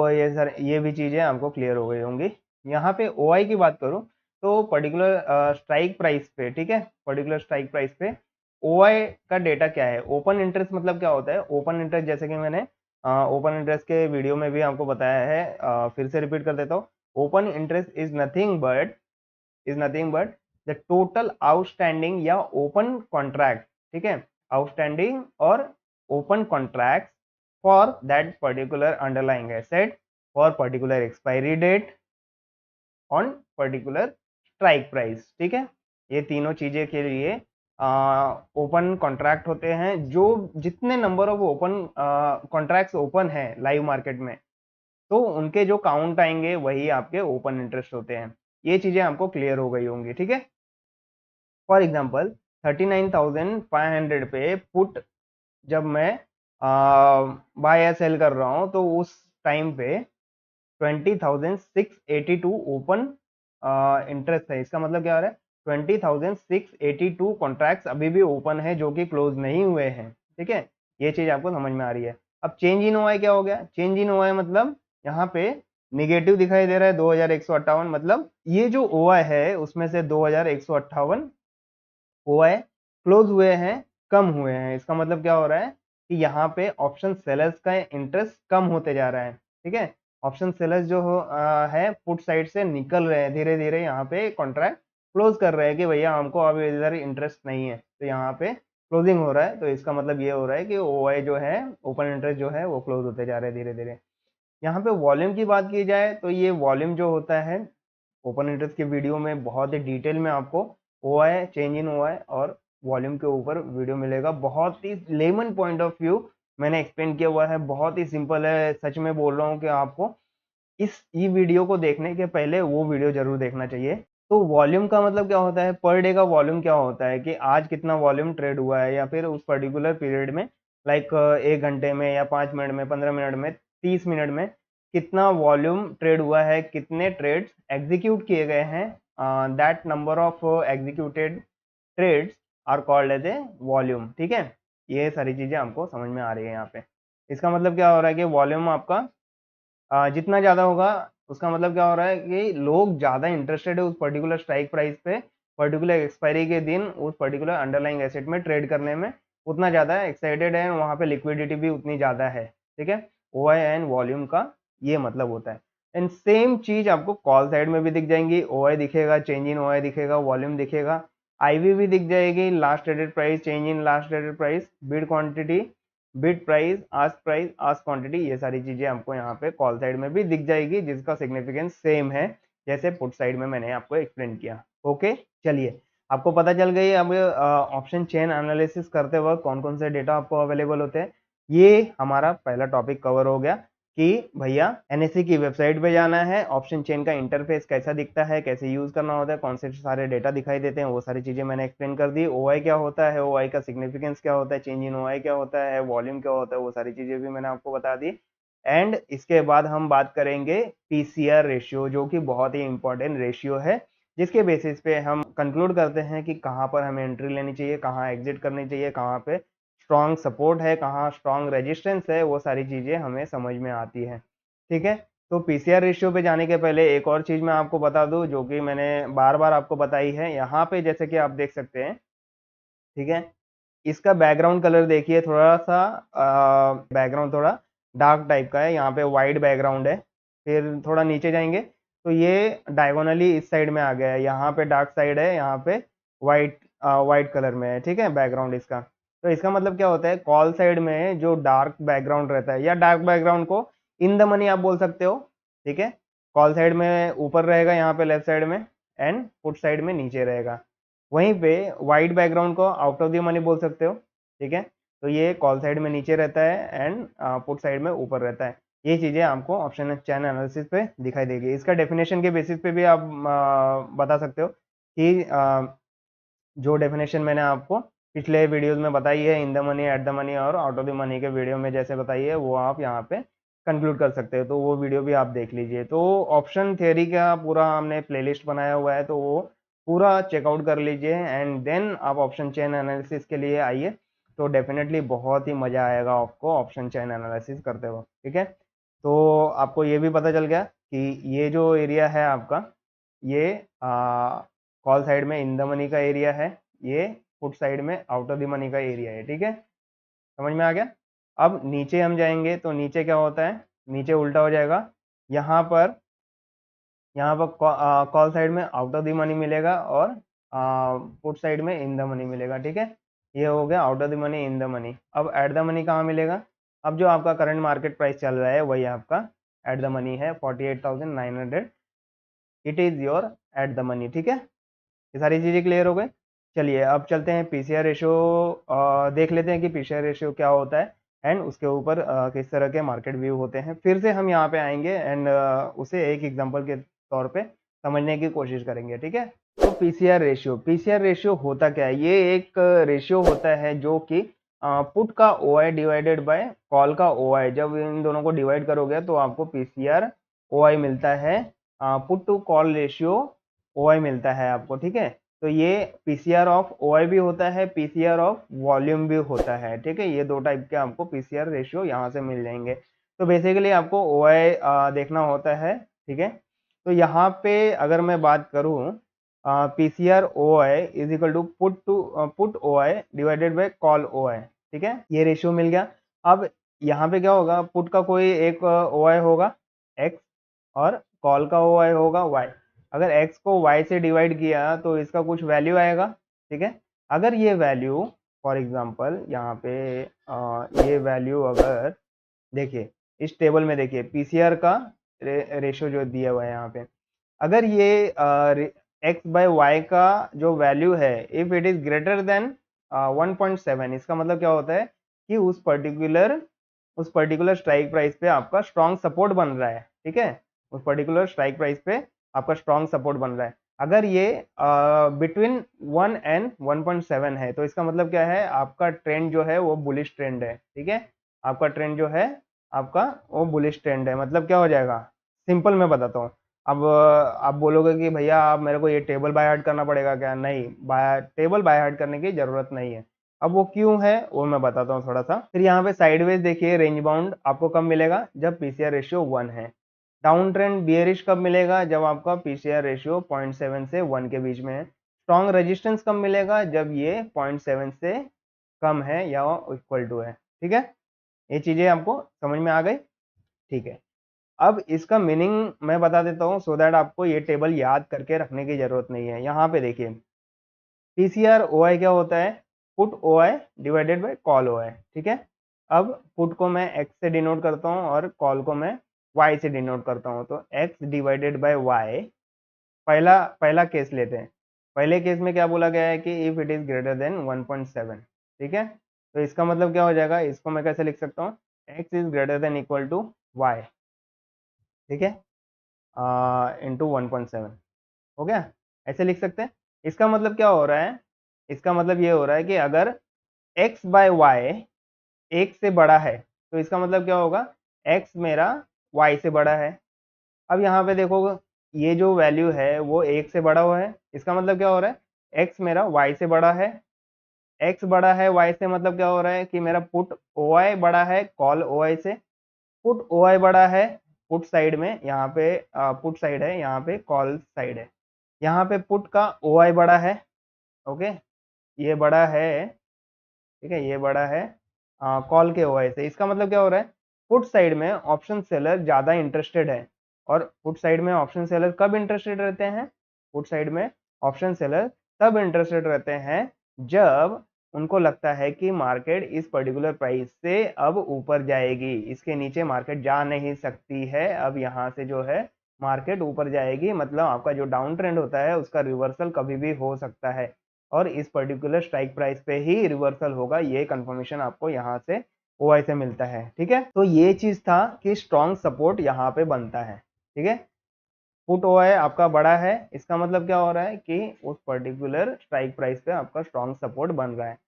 Speaker 1: ये भी चीज़ें आपको क्लियर हो गई होंगी। यहाँ पे ओआई की बात करूँ तो पर्टिकुलर स्ट्राइक प्राइस पे, ठीक है, पर्टिकुलर स्ट्राइक प्राइस पे ओआई का डेटा क्या है। ओपन इंटरेस्ट मतलब क्या होता है? ओपन इंटरेस्ट जैसे कि मैंने ओपन इंटरेस्ट के वीडियो में भी आपको बताया है, फिर से रिपीट कर देता हूँ। Open interest is nothing but the total outstanding या ओपन कॉन्ट्रैक्ट, ठीक है, आउटस्टैंडिंग और open contract for that particular underlying asset for particular expiry date on particular strike price, ठीक है। ये तीनों चीजें के लिए ओपन कॉन्ट्रैक्ट होते हैं। जो जितने number of open contracts open है लाइव मार्केट में, तो उनके जो काउंट आएंगे वही आपके ओपन इंटरेस्ट होते हैं। ये चीजें आपको क्लियर हो गई होंगी, ठीक है। फॉर एग्जाम्पल 39,500 पे पुट जब मैं बाय या सेल कर रहा हूँ तो उस टाइम पे 20,682 ओपन इंटरेस्ट है। इसका मतलब क्या हो रहा है? 20,682 कॉन्ट्रैक्ट्स अभी भी ओपन है जो कि क्लोज नहीं हुए हैं, ठीक है। ये चीज आपको समझ में आ रही है। अब चेंज इन ओआई क्या हो गया? चेंज इन ओआई मतलब यहाँ पे निगेटिव दिखाई दे रहा है 2,158। मतलब ये जो ओआई है उसमें से 2,158 ओआई क्लोज हुए हैं, कम हुए हैं। इसका मतलब क्या हो रहा है कि यहाँ पे ऑप्शन सेलर्स का इंटरेस्ट कम होते जा रहा है, ठीक है। ऑप्शन सेलर्स जो है पुट साइड से निकल रहे हैं, धीरे धीरे यहाँ पे कॉन्ट्रैक्ट क्लोज कर रहे हैं कि भैया हमको अब इधर इंटरेस्ट नहीं है, तो यहाँ पे क्लोजिंग हो रहा है। तो इसका मतलब ये हो रहा है कि ओआई जो है, ओपन इंटरेस्ट जो है वो क्लोज होते जा रहे हैं धीरे धीरे। यहाँ पे वॉल्यूम की बात की जाए तो ये वॉल्यूम जो होता है ओपन इंटरेस्ट के वीडियो में बहुत ही डिटेल में आपको ओआई, चेंज इन ओआई और वॉल्यूम के ऊपर वीडियो मिलेगा। बहुत ही लेमन पॉइंट ऑफ व्यू मैंने एक्सप्लेन किया हुआ है, बहुत ही सिंपल है। सच में बोल रहा हूँ कि आपको इस ई वीडियो को देखने के पहले वो वीडियो जरूर देखना चाहिए। तो वॉल्यूम का मतलब क्या होता है? पर डे का वॉल्यूम क्या होता है कि आज कितना वॉल्यूम ट्रेड हुआ है या फिर उस पर्टिकुलर पीरियड में, लाइक 1 घंटे में या 5 मिनट में, 15 मिनट में, 30 मिनट में कितना वॉल्यूम ट्रेड हुआ है, कितने ट्रेड्स एग्जीक्यूट किए गए हैं। That number of executed trades are called as a volume, ठीक है। ये सारी चीजें आपको समझ में आ रही है यहाँ पे। इसका मतलब क्या हो रहा है कि वॉल्यूम आपका जितना ज़्यादा होगा उसका मतलब क्या हो रहा है कि लोग ज़्यादा इंटरेस्टेड है उस पर्टिकुलर स्ट्राइक प्राइस पे, पर्टिकुलर एक्सपायरी के दिन उस पर्टिकुलर अंडरलाइंग एसेट में ट्रेड करने में उतना ज़्यादा एक्साइटेड है, वहाँ पे लिक्विडिटी भी उतनी ज़्यादा है, ठीक है। ओआई एंड वॉल्यूम का ये मतलब होता है। एंड सेम चीज़ आपको कॉल साइड में भी दिख जाएंगी। ओआई दिखेगा, चेंज इन ओआई दिखेगा, वॉल्यूम दिखेगा, आईवी भी दिख जाएगी, last traded price, change in last traded price, bid quantity, bid price, ask quantity, ये सारी चीजें आपको यहाँ पे कॉल साइड में भी दिख जाएगी जिसका सिग्निफिकेंस सेम है जैसे पुट साइड में मैंने आपको एक्सप्लेन किया। ओके, चलिए आपको पता चल गई अब ऑप्शन चेन एनालिसिस करते वक्त कौन कौन से डेटा आपको अवेलेबल होते हैं। ये हमारा पहला टॉपिक कवर हो गया कि भैया एनएससी की वेबसाइट पे जाना है, ऑप्शन चेन का इंटरफेस कैसा दिखता है, कैसे यूज करना होता है, कौन से सारे डेटा दिखाई देते हैं, वो सारी चीजें मैंने एक्सप्लेन कर दी। ओआई क्या होता है, ओआई का सिग्निफिकेंस क्या होता है, चेंज इन ओआई क्या होता है, वॉल्यूम क्या होता है, वो सारी चीजें भी मैंने आपको बता दी। एंड इसके बाद हम बात करेंगे पीसीआर रेशियो, जो कि बहुत ही इंपॉर्टेंट रेशियो है जिसके बेसिस पे हम कंक्लूड करते हैं कि कहाँ पर हमें एंट्री लेनी चाहिए, कहाँ एग्जिट करनी चाहिए, कहाँ पे स्ट्रॉन्ग सपोर्ट है, कहाँ स्ट्रॉन्ग रेजिस्टेंस है, वो सारी चीज़ें हमें समझ में आती है। ठीक है, तो पीसीआर रेशियो पे जाने के पहले एक और चीज़ मैं आपको बता दूं, जो कि मैंने बार बार आपको बताई है। यहाँ पे जैसे कि आप देख सकते हैं, ठीक है, इसका बैकग्राउंड कलर देखिए, थोड़ा सा बैकग्राउंड थोड़ा डार्क टाइप का है, यहाँ पे वाइट बैकग्राउंड है। फिर थोड़ा नीचे जाएंगे तो ये डायगोनली इस साइड में आ गया है, यहाँ पे डार्क साइड है, यहाँ पे वाइट वाइट कलर में है। ठीक है, बैकग्राउंड इसका। तो इसका मतलब क्या होता है, कॉल साइड में जो डार्क बैकग्राउंड रहता है, या डार्क बैकग्राउंड को इन द मनी आप बोल सकते हो। ठीक है, कॉल साइड में ऊपर रहेगा, यहाँ पे लेफ्ट साइड में, एंड पुट साइड में नीचे रहेगा। वहीं पे व्हाइट बैकग्राउंड को आउट ऑफ द मनी बोल सकते हो। ठीक है, तो ये कॉल साइड में नीचे रहता है एंड पुट साइड में ऊपर रहता है। ये चीज़ें आपको ऑप्शन चैन एनालिसिस पे दिखाई देगी। इसका डेफिनेशन के बेसिस पे भी आप बता सकते हो कि जो डेफिनेशन मैंने आपको पिछले वीडियोस में बताई है, in the money, at the money और आउट ऑफ द मनी के वीडियो में जैसे बताई है, वो आप यहाँ पे कंक्लूड कर सकते हो। तो वो वीडियो भी आप देख लीजिए। तो ऑप्शन थ्योरी का पूरा हमने प्लेलिस्ट बनाया हुआ है, तो वो पूरा चेकआउट कर लीजिए एंड देन आप ऑप्शन चेन एनालिसिस के लिए आइए। तो डेफिनेटली बहुत ही मज़ा आएगा आपको ऑप्शन चेन एनालिसिस करते हुए। ठीक है, तो आपको ये भी पता चल गया कि ये जो एरिया है आपका, ये कॉल साइड में इन द मनी का एरिया है, ये पुट साइड में आउट ऑफ द मनी का एरिया है। ठीक है, समझ में आ गया। अब नीचे हम जाएंगे तो नीचे क्या होता है, नीचे उल्टा हो जाएगा। यहाँ पर यहाँ पर कॉल साइड में आउट ऑफ द मनी मिलेगा और पुट साइड में इन द मनी मिलेगा। ठीक है, ये हो गया out of the money, in the money. अब एट द मनी कहाँ मिलेगा, अब जो आपका करंट मार्केट प्राइस चल रहा है वही आपका एट द मनी है, 48,900 it is your at the money. ठीक है, ये सारी चीज़ें क्लियर हो गई। चलिए अब चलते हैं पीसीआर रेशियो, देख लेते हैं कि पीसीआर रेशियो क्या होता है एंड उसके ऊपर किस तरह के मार्केट व्यू होते हैं। फिर से हम यहाँ पे आएंगे एंड उसे एक एग्जांपल के तौर पे समझने की कोशिश करेंगे। ठीक है, तो पीसीआर रेशियो होता क्या है, ये एक रेशियो होता है जो कि पुट का ओआई डिवाइडेड बाय कॉल का ओआई, जब इन दोनों को डिवाइड करोगे तो आपको पीसीआर ओआई मिलता है, put to call ratio OI मिलता है आपको। ठीक है, तो ये पीसीआर ऑफ ओआई भी होता है, पीसीआर ऑफ वॉल्यूम भी होता है। ठीक है, ये दो टाइप के आपको पीसीआर रेशियो यहाँ से मिल जाएंगे। तो बेसिकली आपको ओआई देखना होता है। ठीक है, तो यहाँ पे अगर मैं बात करूँ, PCR OI is equal to put OI divided by call OI. ठीक है, ये रेशियो मिल गया। अब यहाँ पे क्या होगा, पुट का कोई एक ओआई होगा एक्स और कॉल का ओआई होगा वाई। अगर x को y से डिवाइड किया तो इसका कुछ वैल्यू आएगा। ठीक है, अगर ये वैल्यू फॉर एग्जांपल यहाँ पे ये वैल्यू अगर देखिए, इस टेबल में देखिए पीसीआर का रेशियो जो दिया हुआ है यहाँ पे, अगर ये एक्स बाय वाई का जो वैल्यू है, if it is greater than 1.7, इसका मतलब क्या होता है कि उस पर्टिकुलर स्ट्राइक प्राइस पे आपका स्ट्रॉन्ग सपोर्ट बन रहा है। ठीक है, उस पर्टिकुलर स्ट्राइक प्राइस पे आपका स्ट्रॉन्ग सपोर्ट बन रहा है। अगर ये बिटवीन 1 एंड 1.7 है, तो इसका मतलब क्या है, आपका ट्रेंड जो है वो बुलिश ट्रेंड है। ठीक है, आपका ट्रेंड जो है आपका वो बुलिश ट्रेंड है। मतलब क्या हो जाएगा, सिंपल मैं बताता हूँ। अब आप बोलोगे कि भैया आप मेरे को ये टेबल बाय हार्ट करना पड़ेगा क्या, नहीं, टेबल बाय हार्ट करने की जरूरत नहीं है। अब वो क्यों है वो मैं बताता हूँ थोड़ा सा। फिर यहाँ पे साइडवेज देखिए, रेंज बाउंड आपको कब मिलेगा, जब पीसीआर रेशियो 1 है। डाउन ट्रेंड बियरिश कब मिलेगा, जब आपका पीसीआर रेशियो 0.7 से 1 के बीच में है। स्ट्रॉन्ग रेजिस्टेंस कब मिलेगा, जब ये 0.7 से कम है या इक्वल टू है। ठीक है, ये चीजें आपको समझ में आ गई। ठीक है, अब इसका मीनिंग मैं बता देता हूँ सो दैट आपको ये टेबल याद करके रखने की जरूरत नहीं है। यहाँ पे देखिए, पीसीआर ओआई क्या होता है, put OI divided by call OI. ठीक है, अब पुट को मैं एक्स से डिनोट करता हूँ और कॉल को मैं वाई से डिनोट करता हूँ। तो एक्स डिवाइडेड बाय वाई, पहला पहला केस लेते हैं। पहले केस में क्या बोला गया है कि if it is greater than 1.7। ठीक है, तो इसका मतलब क्या हो जाएगा, इसको मैं कैसे लिख सकता हूँ, X is greater than equal to Y. ठीक है, इंटू 1.7 हो गया, ऐसे लिख सकते हैं। इसका मतलब क्या हो रहा है, इसका मतलब ये हो रहा है कि अगर x बाय वाई एक से बड़ा है, तो इसका मतलब क्या होगा, x मेरा y से बड़ा है। अब यहाँ पे देखो, ये जो वैल्यू है वो 1 से बड़ा हुआ है, इसका मतलब क्या हो रहा है, x मेरा y से बड़ा है। x बड़ा है y से, मतलब क्या हो रहा है कि मेरा पुट OI बड़ा है कॉल OI से। पुट OI बड़ा है पुट साइड में, यहाँ पे पुट साइड है, यहाँ पे कॉल साइड है। यहाँ पे पुट का OI बड़ा है, ओके, ये बड़ा है, ठीक है, ये बड़ा है कॉल के OI से। इसका मतलब क्या हो रहा है, पुट साइड में ऑप्शन सेलर ज़्यादा इंटरेस्टेड है। और पुट साइड में ऑप्शन सेलर कब इंटरेस्टेड रहते हैं, पुट साइड में ऑप्शन सेलर तब इंटरेस्टेड रहते हैं जब उनको लगता है कि मार्केट इस पर्टिकुलर प्राइस से अब ऊपर जाएगी, इसके नीचे मार्केट जा नहीं सकती है। अब यहाँ से जो है मार्केट ऊपर जाएगी, मतलब आपका जो डाउन ट्रेंड होता है उसका रिवर्सल कभी भी हो सकता है और इस पर्टिकुलर स्ट्राइक प्राइस पे ही रिवर्सल होगा। ये कंफर्मेशन आपको यहाँ से OI से मिलता है, ठीक है। तो ये चीज था कि स्ट्रॉन्ग सपोर्ट यहाँ पे बनता है, ठीक है। पुट OI आपका बड़ा है, इसका मतलब क्या हो रहा है कि उस पर्टिकुलर स्ट्राइक प्राइस पे आपका स्ट्रॉन्ग सपोर्ट बन रहा है।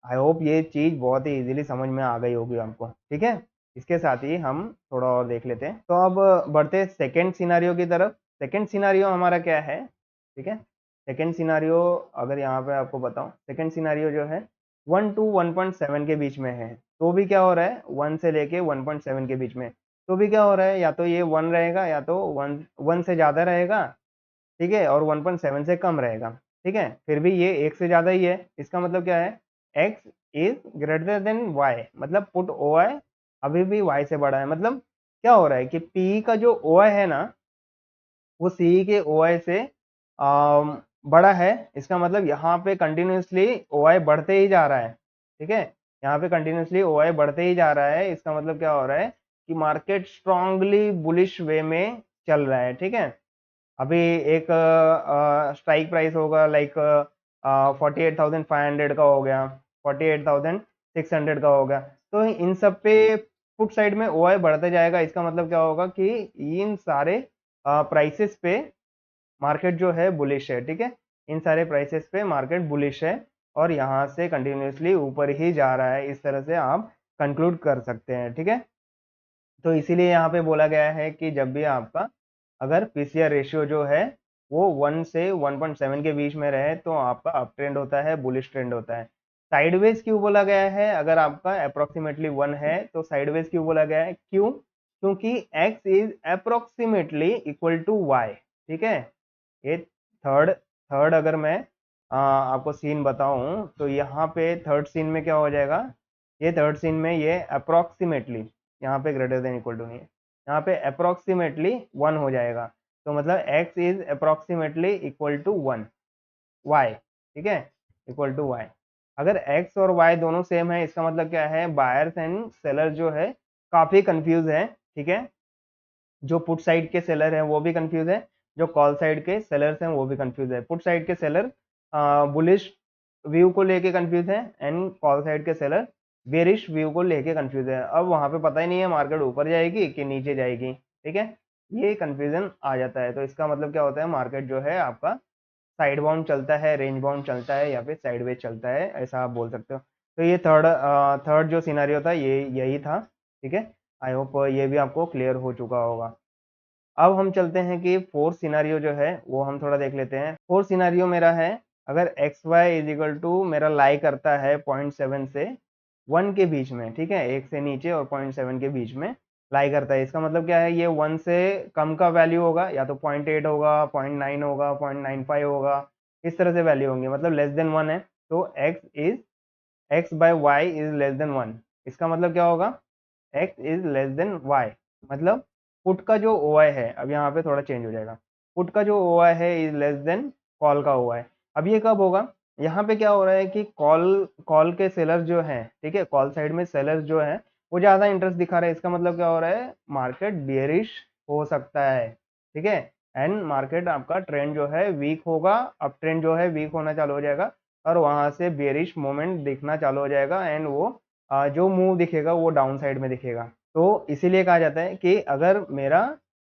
Speaker 1: आई होप ये चीज बहुत ही इजीली समझ में आ गई होगी आपको, ठीक है। इसके साथ ही हम थोड़ा और देख लेते हैं। तो अब बढ़ते हैं सेकेंड सिनारियो की तरफ। सेकेंड सिनारियो हमारा क्या है, ठीक है। सेकेंड सिनारियो अगर यहाँ पे आपको बताऊं, सेकेंड सिनारियो जो है 1 to 1.7 के बीच में है। तो भी क्या हो रहा है, 1 से लेके 1.7 के बीच में, तो भी क्या हो रहा है, या तो ये 1 रहेगा या तो 1 से ज़्यादा रहेगा, ठीक है, और 1.7 से कम रहेगा, ठीक है। फिर भी ये 1 से ज़्यादा ही है, इसका मतलब क्या है, x is greater then y, मतलब पुट OI अभी भी y से बड़ा है। मतलब क्या हो रहा है कि P का जो OI है ना, वो CE के OI से बड़ा है। इसका मतलब यहाँ पे कंटिन्यूसली OI बढ़ते ही जा रहा है, ठीक है। यहाँ पे कंटिन्यूसली OI बढ़ते ही जा रहा है। इसका मतलब क्या हो रहा है कि मार्केट स्ट्रांगली बुलिश वे में चल रहा है, ठीक है। अभी एक स्ट्राइक प्राइस होगा लाइक 48,500 का हो गया, 48,600 का होगा। तो इन सब पे फुट साइड में OI बढ़ता जाएगा। इसका मतलब क्या होगा कि इन सारे प्राइसेस पे मार्केट जो है बुलिश है, ठीक है। इन सारे प्राइसेस पे मार्केट बुलिश है और यहाँ से कंटिन्यूसली ऊपर ही जा रहा है। इस तरह से आप कंक्लूड कर सकते हैं, ठीक है। तो इसीलिए यहाँ पे बोला गया है कि जब भी आपका अगर पीसीआर रेशियो जो है वो 1 से 1.7 के बीच में रहे तो आपका अप ट्रेंड होता है, बुलिश ट्रेंड होता है। साइडवेज क्यों बोला गया है, अगर आपका अप्रोक्सीमेटली 1 है तो साइडवेज क्यों बोला गया है, क्यों, क्योंकि x is approximately equal to y, ठीक है। ये थर्ड थर्ड अगर मैं आपको सीन बताऊं तो यहाँ पे थर्ड सीन में क्या हो जाएगा, ये थर्ड सीन में ये अप्रोक्सीमेटली, यहाँ पे ग्रेटर देन इक्वल टू नहीं है, यहाँ पे अप्रोक्सीमेटली 1 हो जाएगा। तो मतलब x is approximately equal to 1 y, ठीक है, इक्वल टू y। अगर x और y दोनों सेम है, इसका मतलब क्या है, बायर्स एंड सेलर जो है काफी कंफ्यूज है, ठीक है। जो पुट साइड के सेलर हैं वो भी कंफ्यूज है, जो कॉल साइड के सेलर्स हैं वो भी कंफ्यूज है। पुट साइड के सेलर बुलिश व्यू को लेके कंफ्यूज है एंड कॉल साइड के सेलर बेरिश व्यू को लेके कंफ्यूज है। अब वहां पे पता ही नहीं है मार्केट ऊपर जाएगी कि नीचे जाएगी, ठीक है, ये कंफ्यूजन आ जाता है। तो इसका मतलब क्या होता है, मार्केट जो है आपका साइड बाउंड चलता है, रेंज बाउंड चलता है या फिर साइडवेज चलता है, ऐसा आप बोल सकते हो। तो ये थर्ड जो सिनारियो था ये यही था, ठीक है। आई होप ये भी आपको क्लियर हो चुका होगा। अब हम चलते हैं कि फोर्थ सिनारियो जो है वो हम थोड़ा देख लेते हैं। फोर्थ सिनारियो मेरा है, अगर X Y is equal to मेरा लाई करता है 0.7 से 1 के बीच में, ठीक है, 1 से नीचे और 0.7 के बीच में लाई करता है। इसका मतलब क्या है, ये 1 से कम का वैल्यू होगा, या तो 0.8 होगा, 0.9 होगा, 0.95 होगा, इस तरह से वैल्यू होंगे, मतलब लेस देन 1 है। तो X by Y is less than 1। इसका मतलब क्या होगा, X is less than Y, मतलब पुट का जो OI है, अब यहाँ पे थोड़ा चेंज हो जाएगा, पुट का जो OI है इज लेस देन कॉल का OI। अब ये कब होगा, यहाँ पे क्या हो रहा है कि कॉल कॉल के सेलर जो है, ठीक है, कॉल साइड में सेलर्स जो है वो ज्यादा इंटरेस्ट दिखा रहे हैं। इसका मतलब क्या हो रहा है, मार्केट बियरिश हो सकता है, ठीक है, एंड मार्केट आपका ट्रेंड जो है वीक होगा, अप ट्रेंड जो है वीक होना चालू हो जाएगा और वहां से बियरिश मोमेंट दिखना चालू हो जाएगा एंड वो जो मूव दिखेगा वो डाउन साइड में दिखेगा। तो इसीलिए कहा जाता है कि अगर मेरा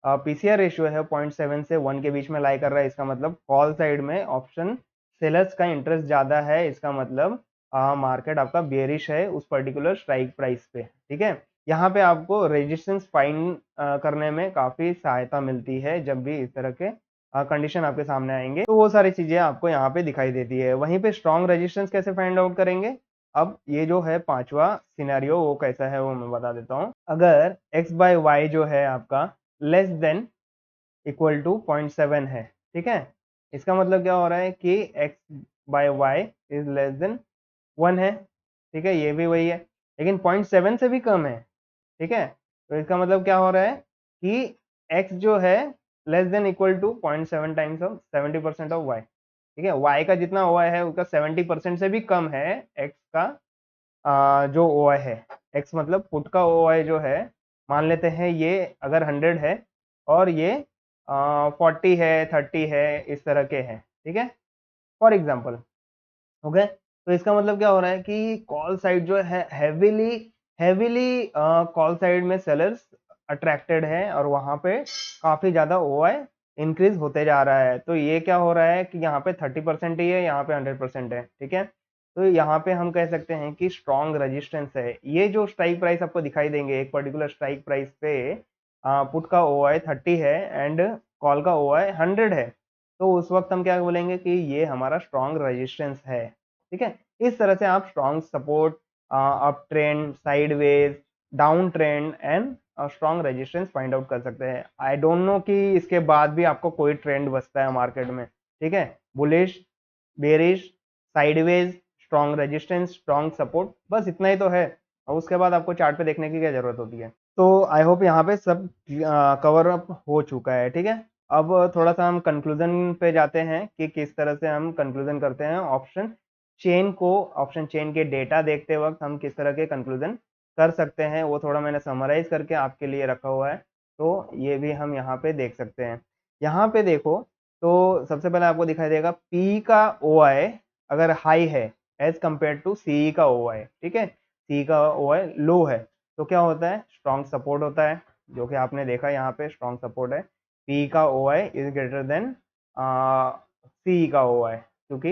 Speaker 1: पीसीआर रेशियो है 0.7 से 1 के बीच में लाई कर रहा है, इसका मतलब कॉल साइड में ऑप्शन सेलर्स का इंटरेस्ट ज्यादा है। इसका मतलब मार्केट आपका बेयरिश है उस पर्टिकुलर स्ट्राइक प्राइस पे, ठीक है। यहाँ पे आपको रेजिस्टेंस फाइंड करने में काफ़ी सहायता मिलती है जब भी इस तरह के कंडीशन आपके सामने आएँगे, तो वो सारी चीज़ें आपको यहाँ पे दिखाई देती है। वहीं पे स्ट्रॉन्ग रेजिस्टेंस कैसे फाइंड आउट करेंगे? अब ये जो है 5वां सिनेरियो वो कैसा है वो मैं बता देता हूँ। अगर x/y जो है आपका लेस देन इक्वल टू 0.7 है, ठीक है? इसका मतलब क्या हो रहा है कि x/y इज़ लेस देन 1 है, ठीक है? ये भी वही है, लेकिन 0.7 से भी कम है, ठीक है? तो इसका मतलब क्या हो रहा है कि x जो है less than equal to 0.7 times of 70% of y, ठीक है? y का जितना OI है उसका 70% से भी कम है x का जो OI है। x मतलब पुट का OI जो है, मान लेते हैं ये अगर 100 है और ये 40 है, 30 है, इस तरह के हैं, ठीक है? For example, okay? तो इसका मतलब क्या हो रहा है कि कॉल साइड जो है हेवीली कॉल साइड में सेलर्स अट्रैक्टेड है और वहाँ पे काफ़ी ज़्यादा ओआई इंक्रीज होते जा रहा है। तो ये क्या हो रहा है कि यहाँ पे 30% ही है, यहाँ पे 100% है, ठीक है? तो यहाँ पे हम कह सकते हैं कि स्ट्रॉन्ग रेजिस्टेंस है। ये जो स्ट्राइक प्राइस आपको दिखाई देंगे, एक पर्टिकुलर स्ट्राइक प्राइस पे पुट का ओआई 30 है एंड कॉल का ओआई 100 है। तो उस वक़्त हम क्या बोलेंगे कि ये हमारा स्ट्रॉन्ग रेजिस्टेंस है, ठीक है? इस तरह से आप strong support, up trend, sideways, down trend and strong resistance find out कर सकते हैं। आई डोंट नो कि इसके बाद भी आपको कोई ट्रेंड बचता है मार्केट में, ठीक है? Bullish, bearish, sideways, strong resistance, strong support, बस इतना ही तो है और उसके बाद आपको चार्ट पे देखने की क्या ज़रूरत होती है। तो आई होप यहाँ पे सब कवर अप हो चुका है, ठीक है? अब थोड़ा-सा हम कंक्लूज़न पे जाते हैं कि किस तरह से हम कंक्लूज़न करते हैं ऑप्शन चेन के डेटा देखते वक़्त हम किस तरह के कंक्लूज़न कर सकते हैं, वो थोड़ा मैंने समराइज़ करके आपके लिए रखा हुआ है, तो ये भी हम यहाँ पे देख सकते हैं। यहाँ पे देखो, तो सबसे पहले आपको दिखाई देगा P का OI अगर हाई है एज़ कम्पेयर टू CE का OI, ठीक है? CE का OI लो है, तो क्या होता है? स्ट्रॉन्ग सपोर्ट होता है, जो कि आपने देखा यहाँ पे स्ट्रॉन्ग सपोर्ट है। P का OI is greater then CE का OI, क्योंकि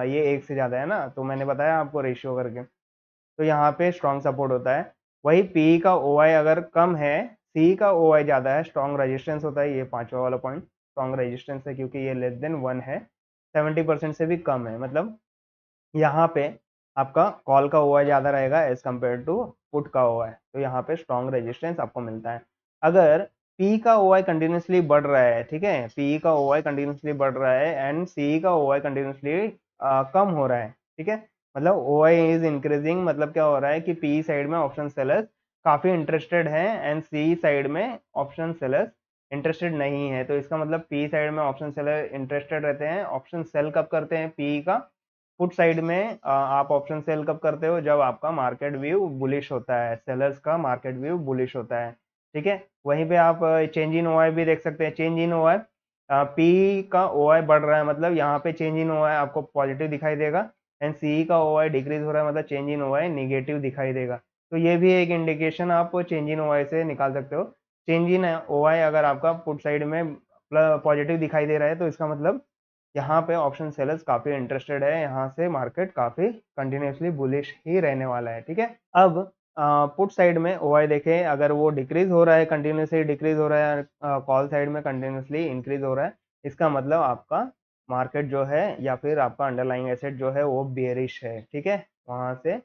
Speaker 1: ये 1 से ज़्यादा है ना, तो मैंने बताया आपको रेशियो करके। तो यहाँ पे स्ट्रॉन्ग सपोर्ट होता है। वही पी का ओआई अगर कम है, सी का ओआई ज़्यादा है, स्ट्रॉन्ग रेजिस्टेंस होता है, ये 5वां वाला पॉइंट स्ट्रॉन्ग रेजिस्टेंस है क्योंकि ये लेस देन 1 है, 70% से भी कम है। मतलब यहाँ पे आपका कॉल का ओआई ज़्यादा रहेगा एज़ कम्पेयर टू पुट का ओआई, तो यहाँ पे स्ट्रॉन्ग रेजिस्टेंस आपको मिलता है। अगर पी का ओआई कंटिन्यूअसली बढ़ रहा है, ठीक है? पी का ओआई कंटिन्यूअसली बढ़ रहा है एंड सी का ओआई कंटिन्यूअसली कम हो रहा है, ठीक है? मतलब ओआई इज़ इंक्रीजिंग, मतलब क्या हो रहा है कि पी साइड में ऑप्शन सेलर्स काफ़ी इंटरेस्टेड हैं एंड सी साइड में ऑप्शन सेलर्स इंटरेस्टेड नहीं है। तो इसका मतलब पी साइड में ऑप्शन सेलर इंटरेस्टेड रहते हैं। ऑप्शन सेल कब करते हैं पी का? पुट साइड में आप ऑप्शन सेल कब करते हो? जब आपका मार्केट व्यू बुलिश होता है, सेलर्स का मार्केट व्यू बुलिश होता है, ठीक है? वहीं पे आप चेंज इन ओआई भी देख सकते हैं। चेंज इन ओआई पी का ओआई बढ़ रहा है, मतलब यहाँ पे चेंज इन ओआई आपको पॉजिटिव दिखाई देगा एंड सी का ओआई डिक्रीज हो रहा है, मतलब चेंज इन ओआई नेगेटिव दिखाई देगा। तो ये भी एक इंडिकेशन आप चेंज इन ओआई से निकाल सकते हो। चेंज इन ओआई अगर आपका पुट साइड में पॉजिटिव दिखाई दे रहा है, तो इसका मतलब यहाँ पे ऑप्शन सेलर्स काफ़ी इंटरेस्टेड है, यहाँ से मार्केट काफ़ी कंटिन्यूअसली बुलिश ही रहने वाला है, ठीक है? अब पुट साइड में ओआई देखें, अगर वो डिक्रीज़ हो रहा है, कंटिन्यूअसली डिक्रीज़ हो रहा है, कॉल साइड में कंटिन्यूअसली इंक्रीज़ हो रहा है, इसका मतलब आपका मार्केट जो है या फिर आपका अंडरलाइंग एसेट जो है वो बेयरिश है, ठीक है? वहाँ से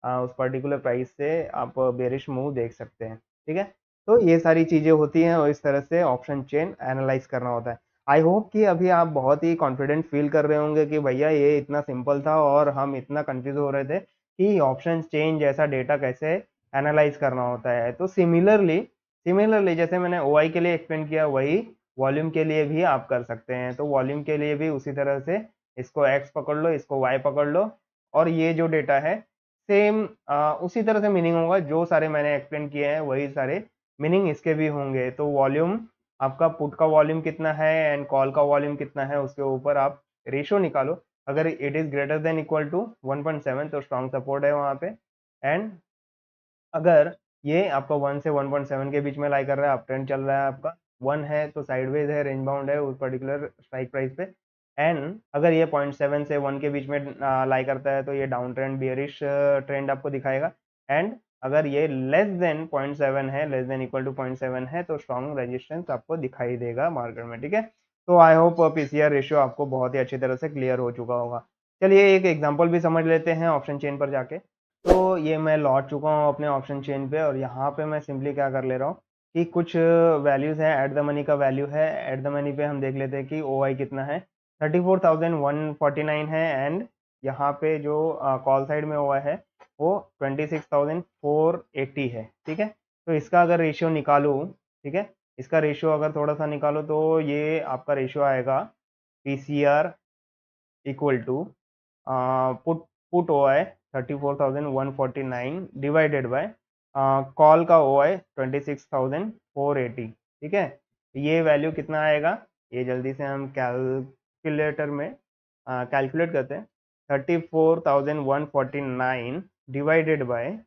Speaker 1: उस पर्टिकुलर प्राइस से आप बेयरिश मूव देख सकते हैं, ठीक है? तो ये सारी चीज़ें होती हैं और इस तरह से ऑप्शन चेन एनालाइज़ करना होता है। आई होप कि अभी आप बहुत ही कॉन्फिडेंट फ़ील कर रहे होंगे कि भैया ये इतना सिंपल था और हम इतना कन्फ्यूज़ हो रहे थे कि ऑप्शन चेन जैसा डेटा कैसे एनालाइज़ करना होता है। तो सिमिलरली जैसे मैंने ओआई के लिए एक्सप्लेन किया, वही वॉल्यूम के लिए भी आप कर सकते हैं। तो वॉल्यूम के लिए भी उसी तरह से इसको एक्स पकड़ लो, इसको वाई पकड़ लो और ये जो डेटा है सेम उसी तरह से मीनिंग होगा, जो सारे मैंने एक्सप्लेन किए हैं वही सारे मीनिंग इसके भी होंगे। तो वॉल्यूम आपका पुट का वॉल्यूम कितना है एंड कॉल का वॉल्यूम कितना है, उसके ऊपर आप रेशियो निकालो। अगर it is greater than equal to 1.7 तो स्ट्रॉन्ग सपोर्ट है वहाँ पे एंड अगर ये आपका 1 से 1.7 के बीच में लाई कर रहा है, अप ट्रेंड चल रहा है आपका, 1 है तो साइडवेज है, रेंज बाउंड है उस पर्टिकुलर स्ट्राइक प्राइस पे एंड अगर ये 0.7 से 1 के बीच में लाई करता है तो ये डाउन ट्रेंड बियरिश ट्रेंड आपको दिखाएगा एंड अगर ये लेस देन 0.7 है, लेस देन इक्वल टू 0.7 है, तो स्ट्रॉन्ग रेजिस्टेंस आपको दिखाई देगा मार्केट में, ठीक है। तो आई होप पीसीआर रेशियो आपको बहुत ही अच्छी तरह से क्लियर हो चुका होगा। चलिए एक एग्जांपल भी समझ लेते हैं ऑप्शन चेन पर जाके। तो ये मैं लौट चुका हूँ अपने ऑप्शन चेन पे, और यहाँ पे मैं सिंपली क्या कर ले रहा हूँ कि कुछ वैल्यूज है, एट द मनी का वैल्यू है। एट द मनी पे हम देख लेते हैं कि ओआई कितना है, 34,149 है, एंड यहाँ पे जो कॉल साइड में ओआई है वो 26,480 है, ठीक है। तो इसका अगर रेशियो निकालूँ, ठीक है, इसका रेशियो अगर थोड़ा सा निकालो तो ये आपका रेशियो आएगा PCR equal to put put O I 34,149 divided by call का ओ आई 26,480, ठीक है। ये वैल्यू कितना आएगा, ये जल्दी से हम कैलकुलेटर में कैलकुलेट करते हैं। 34,149 डिवाइडेड बाय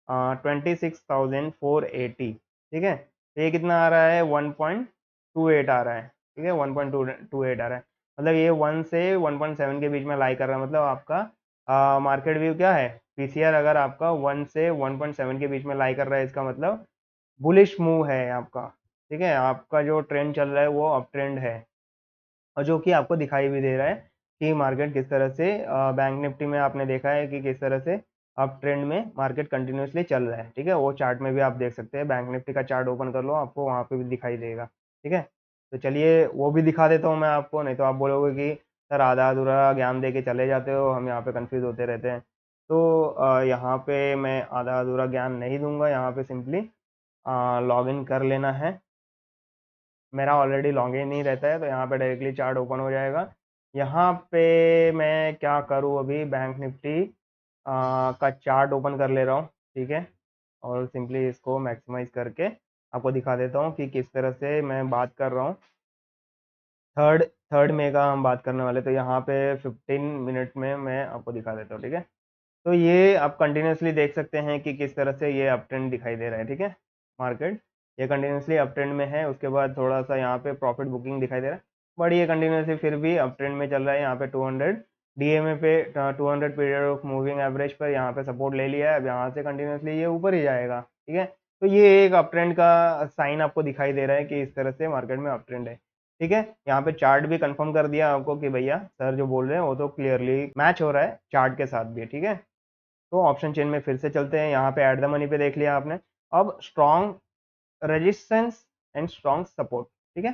Speaker 1: 26,480, ठीक है। तो ये कितना आ रहा है, 1.28 आ रहा है, ठीक है, 1.28 आ रहा है। मतलब ये 1 से 1.7 के बीच में लाई कर रहा है। मतलब आपका मार्केट व्यू क्या है, पीसीआर अगर आपका 1 से 1.7 के बीच में लाई कर रहा है, इसका मतलब बुलिश मूव है आपका, ठीक है। आपका जो ट्रेंड चल रहा है वो अप ट्रेंड है, और जो कि आपको दिखाई भी दे रहा है कि मार्केट किस तरह से बैंक निफ्टी में आपने देखा है कि किस तरह से अप ट्रेंड में मार्केट कंटिन्यूसली चल रहा है, ठीक है। वो चार्ट में भी आप देख सकते हैं, बैंक निफ्टी का चार्ट ओपन कर लो, आपको वहाँ पे भी दिखाई देगा, ठीक है। तो चलिए वो भी दिखा देता हूँ मैं आपको, नहीं तो आप बोलोगे कि सर आधा अधूरा ज्ञान दे के चले जाते हो, हम यहाँ पे कंफ्यूज होते रहते हैं। तो यहाँ पे मैं आधा अधूरा ज्ञान नहीं दूंगा, यहाँ पे सिंपली लॉग इन कर लेना है। मेरा ऑलरेडी लॉगिन नहीं रहता है, तो यहाँ पे डायरेक्टली चार्ट ओपन हो जाएगा। यहाँ पे मैं क्या करूँ, अभी बैंक निफ्टी का चार्ट ओपन कर ले रहा हूँ, ठीक है। और सिंपली इसको मैक्सिमाइज करके आपको दिखा देता हूँ कि किस तरह से मैं बात कर रहा हूँ। थर्ड थर्ड में का हम बात करने वाले, तो यहाँ पे 15 मिनट में मैं आपको दिखा देता हूँ, ठीक है। तो ये आप कंटिन्यूसली देख सकते हैं कि किस तरह से ये अप ट्रेंड दिखाई दे रहा है, ठीक है। मार्केट ये कंटिन्यूसली अप ट्रेंड में है, उसके बाद थोड़ा सा यहाँ पे प्रॉफिट बुकिंग दिखाई दे रहा है, बट ये कंटिन्यूसली फिर भी अप ट्रेंड में चल रहा है। यहाँ पे 200 डीएमए पे 200 पीरियड ऑफ मूविंग एवरेज पर यहाँ पे सपोर्ट ले लिया है। अब यहाँ से कंटिन्यूसली ये ऊपर ही जाएगा, ठीक है। तो ये एक अप ट्रेंड का साइन आपको दिखाई दे रहा है कि इस तरह से मार्केट में अप ट्रेंड है, ठीक है। यहाँ पे चार्ट भी कंफर्म कर दिया आपको कि भैया सर जो बोल रहे हैं वो तो क्लियरली मैच हो रहा है चार्ट के साथ भी, ठीक है। तो ऑप्शन चेन में फिर से चलते हैं। यहाँ पे एट द मनी पे देख लिया आपने, अब strong resistance and strong support, ठीक है।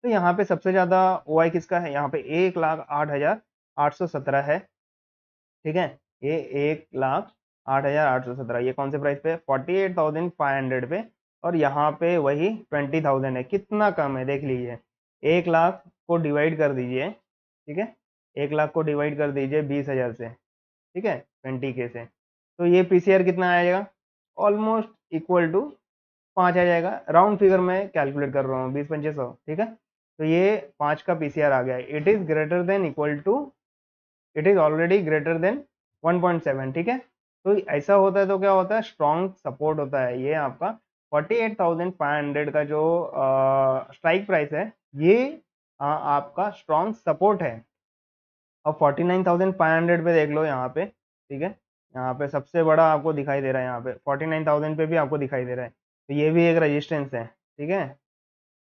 Speaker 1: तो यहाँ पे सबसे ज्यादा ओआई किसका है, यहाँ पे 1,08,817 है, ठीक है। ये 1,08,817, ये कौन से प्राइस पे, 48,500 पे, और यहाँ पे वही 20,000 है। कितना कम है देख लीजिए, 1 लाख को डिवाइड कर दीजिए, ठीक है, 1 लाख को डिवाइड कर दीजिए 20,000 से, ठीक है, 20K से, तो ये पीसीआर कितना आएगा, ऑलमोस्ट इक्वल टू 5 आ जाएगा। राउंड फिगर में कैलकुलेट कर रहा हूँ, 20-2500, ठीक है। तो ये 5 का पीसीआर आ गया, it is greater than equal to, it is already greater than 1.7, ठीक है। तो ऐसा होता है तो क्या होता है, स्ट्रॉन्ग सपोर्ट होता है। ये आपका 48,500 का जो स्ट्राइक प्राइस है, ये आपका स्ट्रॉन्ग सपोर्ट है। अब 49,500 पे देख लो यहाँ पे, ठीक है, यहाँ पे सबसे बड़ा आपको दिखाई दे रहा है, यहाँ पे 49,000 पे भी आपको दिखाई दे रहा है, तो ये भी एक रेजिस्टेंस है, ठीक है।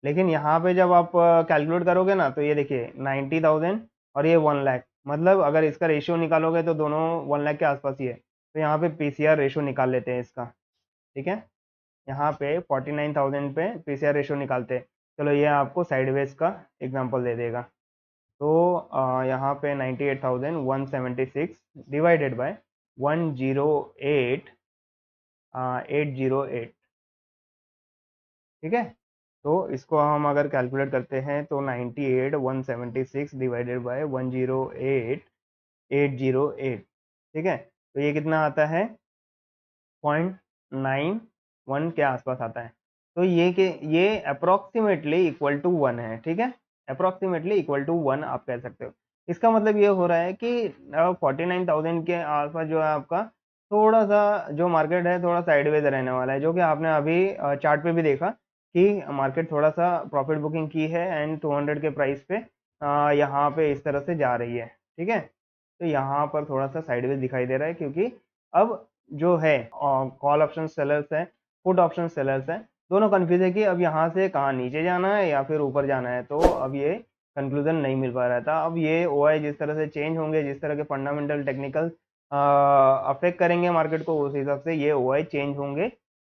Speaker 1: लेकिन यहाँ पे जब आप कैलकुलेट करोगे ना, तो ये देखिए 90,000 और ये 1 लाख, मतलब अगर इसका रेशियो निकालोगे तो दोनों 1 लाख के आसपास ही है। तो यहाँ पे पीसीआर रेशियो निकाल लेते हैं इसका, ठीक है। यहाँ पे 49,000 पे पीसीआर रेशियो निकालते हैं। चलो ये आपको साइडवेज का एग्जांपल दे देगा। तो यहाँ पे 98,176 डिवाइडेड बाय 108,808, ठीक है। तो इसको हम अगर कैलकुलेट करते हैं तो 98,176 डिवाइडेड बाय 108,808, ठीक है। तो ये कितना आता है, 0.91 के आसपास आता है। तो ये अप्रोक्सीमेटली इक्वल टू 1 है, ठीक है, अप्रोक्सीमेटली इक्वल टू 1 आप कह सकते हो। इसका मतलब ये हो रहा है कि 49,000 के आसपास जो है आपका थोड़ा सा जो मार्केट है थोड़ा साइडवेज रहने वाला है, जो कि आपने अभी चार्ट पे भी देखा कि मार्केट थोड़ा सा प्रॉफिट बुकिंग की है एंड 200 के प्राइस पे यहाँ पे इस तरह से जा रही है, ठीक है। तो यहाँ पर थोड़ा सा साइडवेज दिखाई दे रहा है, क्योंकि अब जो है कॉल ऑप्शन सेलर्स है, पुट ऑप्शन सेलर्स है, दोनों कंफ्यूज है कि अब यहाँ से कहाँ नीचे जाना है या फिर ऊपर जाना है। तो अब ये कंक्लूजन नहीं मिल पा रहा था। अब ये ओआई जिस तरह से चेंज होंगे, जिस तरह के फंडामेंटल टेक्निकल अफेक्ट करेंगे मार्केट को, उस हिसाब से ये ओआई चेंज होंगे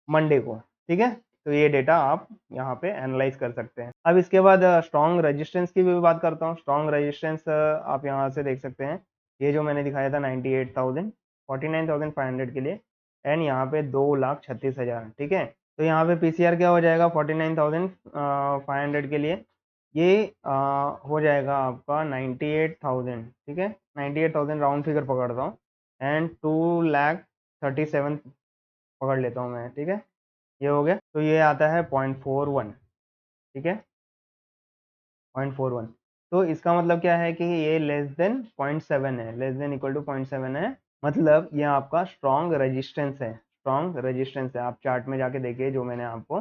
Speaker 1: मंडे को। ठीक है, तो ये डेटा आप यहाँ पे एनालाइज कर सकते हैं। अब इसके बाद स्ट्रॉन्ग रेजिस्टेंस की भी बात करता हूँ। स्ट्रॉन्ग रेजिस्टेंस आप यहाँ से देख सकते हैं, ये जो मैंने दिखाया था 98,000 49,500 के लिए, एंड यहाँ पे 2,36,000। ठीक है, तो यहाँ पे पीसीआर क्या हो जाएगा 49,500 के लिए, ये हो जाएगा आपका 98,000। ठीक है, 98,000 राउंड फिगर पकड़ता हूँ, एंड 2,37,000 पकड़ लेता हूँ मैं। ठीक है, ये हो गया, तो ये आता है 0.41। ठीक है, 0.41। तो इसका मतलब क्या है कि ये लेस देन 0.7 है, लेस देन इक्वल टू 0.7 है, मतलब ये आपका स्ट्रॉन्ग रेजिस्टेंस है। स्ट्रॉन्ग रेजिस्टेंस है, आप चार्ट में जाके देखिए जो मैंने आपको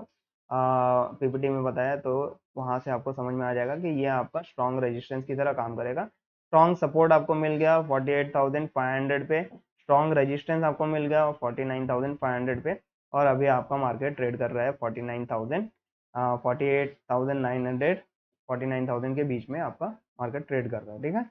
Speaker 1: पीपीटी में बताया, तो वहाँ से आपको समझ में आ जाएगा कि ये आपका स्ट्रॉन्ग रेजिस्टेंस की तरह काम करेगा। स्ट्रॉन्ग सपोर्ट आपको मिल गया 48,500 पे, स्ट्रॉन्ग रेजिस्टेंस आपको मिल गया 49,500 पे, और अभी आपका मार्केट ट्रेड कर रहा है 49,000 48,900 49,000 के बीच में आपका मार्केट ट्रेड कर रहा है। ठीक है,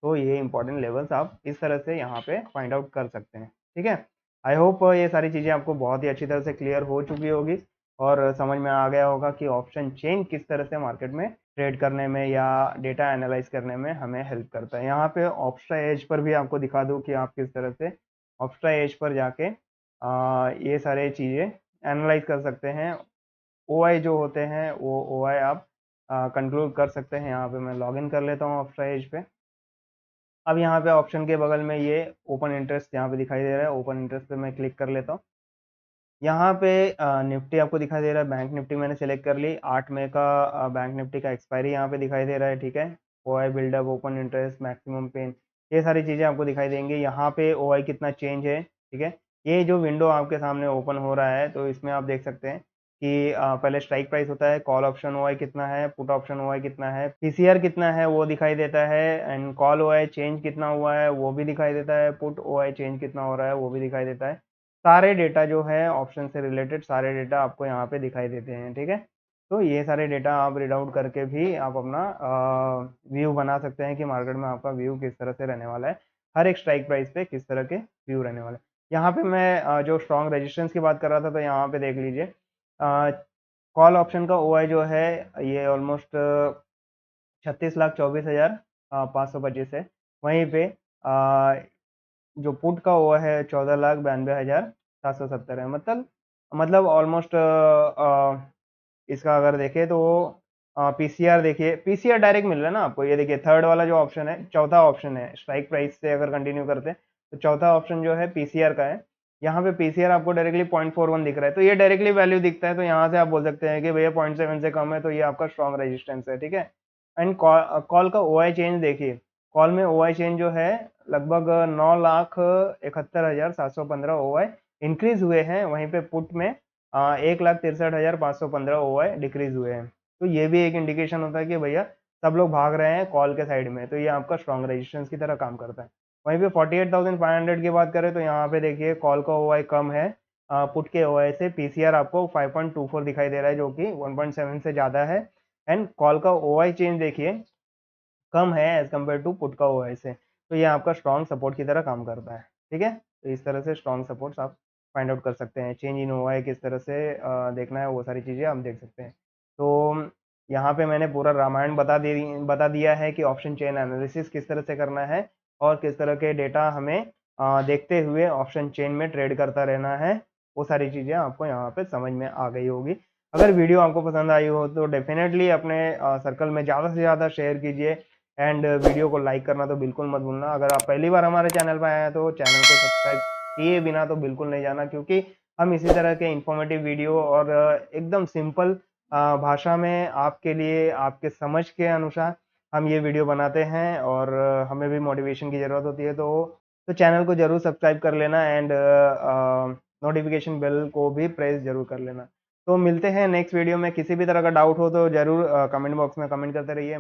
Speaker 1: तो ये इंपॉर्टेंट लेवल्स आप इस तरह से यहाँ पे फाइंड आउट कर सकते हैं। ठीक है, आई होप ये सारी चीज़ें आपको बहुत ही अच्छी तरह से क्लियर हो चुकी होगी और समझ में आ गया होगा कि ऑप्शन चेन किस तरह से मार्केट में ट्रेड करने में या डेटा एनालाइज करने में हमें हेल्प करता है। यहाँ पे ऑप्स्ट्रा एज पर भी आपको दिखा दूँ कि आप किस तरह से ऑप्स्ट्रा एज पर जाके ये सारे चीज़ें एनालाइज कर सकते हैं। ओआई जो होते हैं वो ओआई आप कंक्लूड कर सकते हैं। यहाँ पे मैं लॉगिन कर लेता हूँ ऑप्स्ट्रा एज पे। अब यहाँ पे ऑप्शन के बगल में ये ओपन इंटरेस्ट यहाँ पे दिखाई दे रहा है, ओपन इंटरेस्ट पे मैं क्लिक कर लेता हूँ। यहाँ पे निफ्टी आपको दिखाई दे रहा है, बैंक निफ्टी मैंने सेलेक्ट कर ली। 8 मई का बैंक निफ्टी का एक्सपायरी यहाँ पे दिखाई दे रहा है। ठीक है, OI buildup, open interest, maximum pain, ये सारी चीज़ें आपको दिखाई देंगी। यहाँ पे ओआई कितना चेंज है। ठीक है, ये जो विंडो आपके सामने ओपन हो रहा है, तो इसमें आप देख सकते हैं कि पहले स्ट्राइक प्राइस होता है, कॉल ऑप्शन ओआई कितना है, पुट ऑप्शन ओआई कितना है, पीसीआर कितना है वो दिखाई देता है, एंड कॉल ओआई चेंज कितना हुआ है वो भी दिखाई देता है, पुट ओआई चेंज कितना हो रहा है वो भी दिखाई देता है। सारे डेटा जो है ऑप्शन से रिलेटेड सारे डेटा आपको यहाँ पे दिखाई देते हैं। ठीक है, तो ये सारे डेटा आप रीड आउट करके भी आप अपना व्यू बना सकते हैं कि मार्केट में आपका व्यू किस तरह से रहने वाला है, हर एक स्ट्राइक प्राइस पे किस तरह के व्यू रहने वाले हैं। यहाँ पे मैं जो स्ट्रॉन्ग रेजिस्टेंस की बात कर रहा था, तो यहाँ पे देख लीजिए कॉल ऑप्शन का ओआई जो है ये ऑलमोस्ट 36,24,525 है। वहीं पे जो पुट का वो है 14,92,770 है। मतलब ऑलमोस्ट इसका अगर देखें तो पीसीआर देखिए, पीसीआर डायरेक्ट मिल रहा है ना आपको। ये देखिए थर्ड वाला जो ऑप्शन है, चौथा ऑप्शन है, स्ट्राइक प्राइस से अगर कंटिन्यू करते हैं तो चौथा ऑप्शन जो है पीसीआर का है। यहाँ पे पीसीआर आपको डायरेक्टली 0.41 दिख रहा है, तो ये डायरेक्टली वैल्यू दिखता है, तो यहाँ से आप बोल सकते हैं कि भैया 0.7 से कम है, तो ये आपका स्ट्रॉन्ग रेजिस्टेंस है। ठीक है, एंड कॉल का ओआई चेंज देखिए, कॉल में ओआई चेंज जो है लगभग 9,71,715 ओआई इंक्रीज हुए हैं। वहीं पे पुट में 1,63,515 ओआई डिक्रीज हुए हैं। तो ये भी एक इंडिकेशन होता है कि भैया सब लोग भाग रहे हैं कॉल के साइड में, तो ये आपका स्ट्रॉन्ग रेजिस्टेंस की तरह काम करता है। वहीं पे 48,500 की बात करें तो यहाँ पे देखिए कॉल का ओआई कम है पुट के ओआई से। पीसीआर आपको 5.24 दिखाई दे रहा है, जो कि 1.7 से ज़्यादा है, एंड कॉल का ओआई चेंज देखिए कम है एज कम्पेयर टू पुट का ओआई से। तो ये आपका स्ट्रॉन्ग सपोर्ट की तरह काम करता है। ठीक है, तो इस तरह से स्ट्रॉन्ग सपोर्ट्स आप फाइंड आउट कर सकते हैं। चेंज इन ओआई किस तरह से देखना है, वो सारी चीज़ें आप देख सकते हैं। तो यहाँ पे मैंने पूरा रामायण बता दिया है कि ऑप्शन चेन एनालिसिस किस तरह से करना है और किस तरह के डेटा हमें देखते हुए ऑप्शन चेन में ट्रेड करता रहना है। वो सारी चीज़ें आपको यहाँ पे समझ में आ गई होगी। अगर वीडियो आपको पसंद आई हो तो डेफिनेटली अपने सर्कल में ज़्यादा से ज़्यादा शेयर कीजिए, एंड वीडियो को लाइक करना तो बिल्कुल मत भूलना। अगर आप पहली बार हमारे चैनल पर आए हैं तो चैनल को सब्सक्राइब किए बिना तो बिल्कुल नहीं जाना, क्योंकि हम इसी तरह के इंफॉर्मेटिव वीडियो और एकदम सिंपल भाषा में आपके लिए, आपके समझ के अनुसार हम ये वीडियो बनाते हैं, और हमें भी मोटिवेशन की ज़रूरत होती है। तो चैनल को ज़रूर सब्सक्राइब कर लेना, एंड नोटिफिकेशन बेल को भी प्रेस ज़रूर कर लेना। तो मिलते हैं नेक्स्ट वीडियो में। किसी भी तरह का डाउट हो तो ज़रूर कमेंट बॉक्स में कमेंट करते रहिए।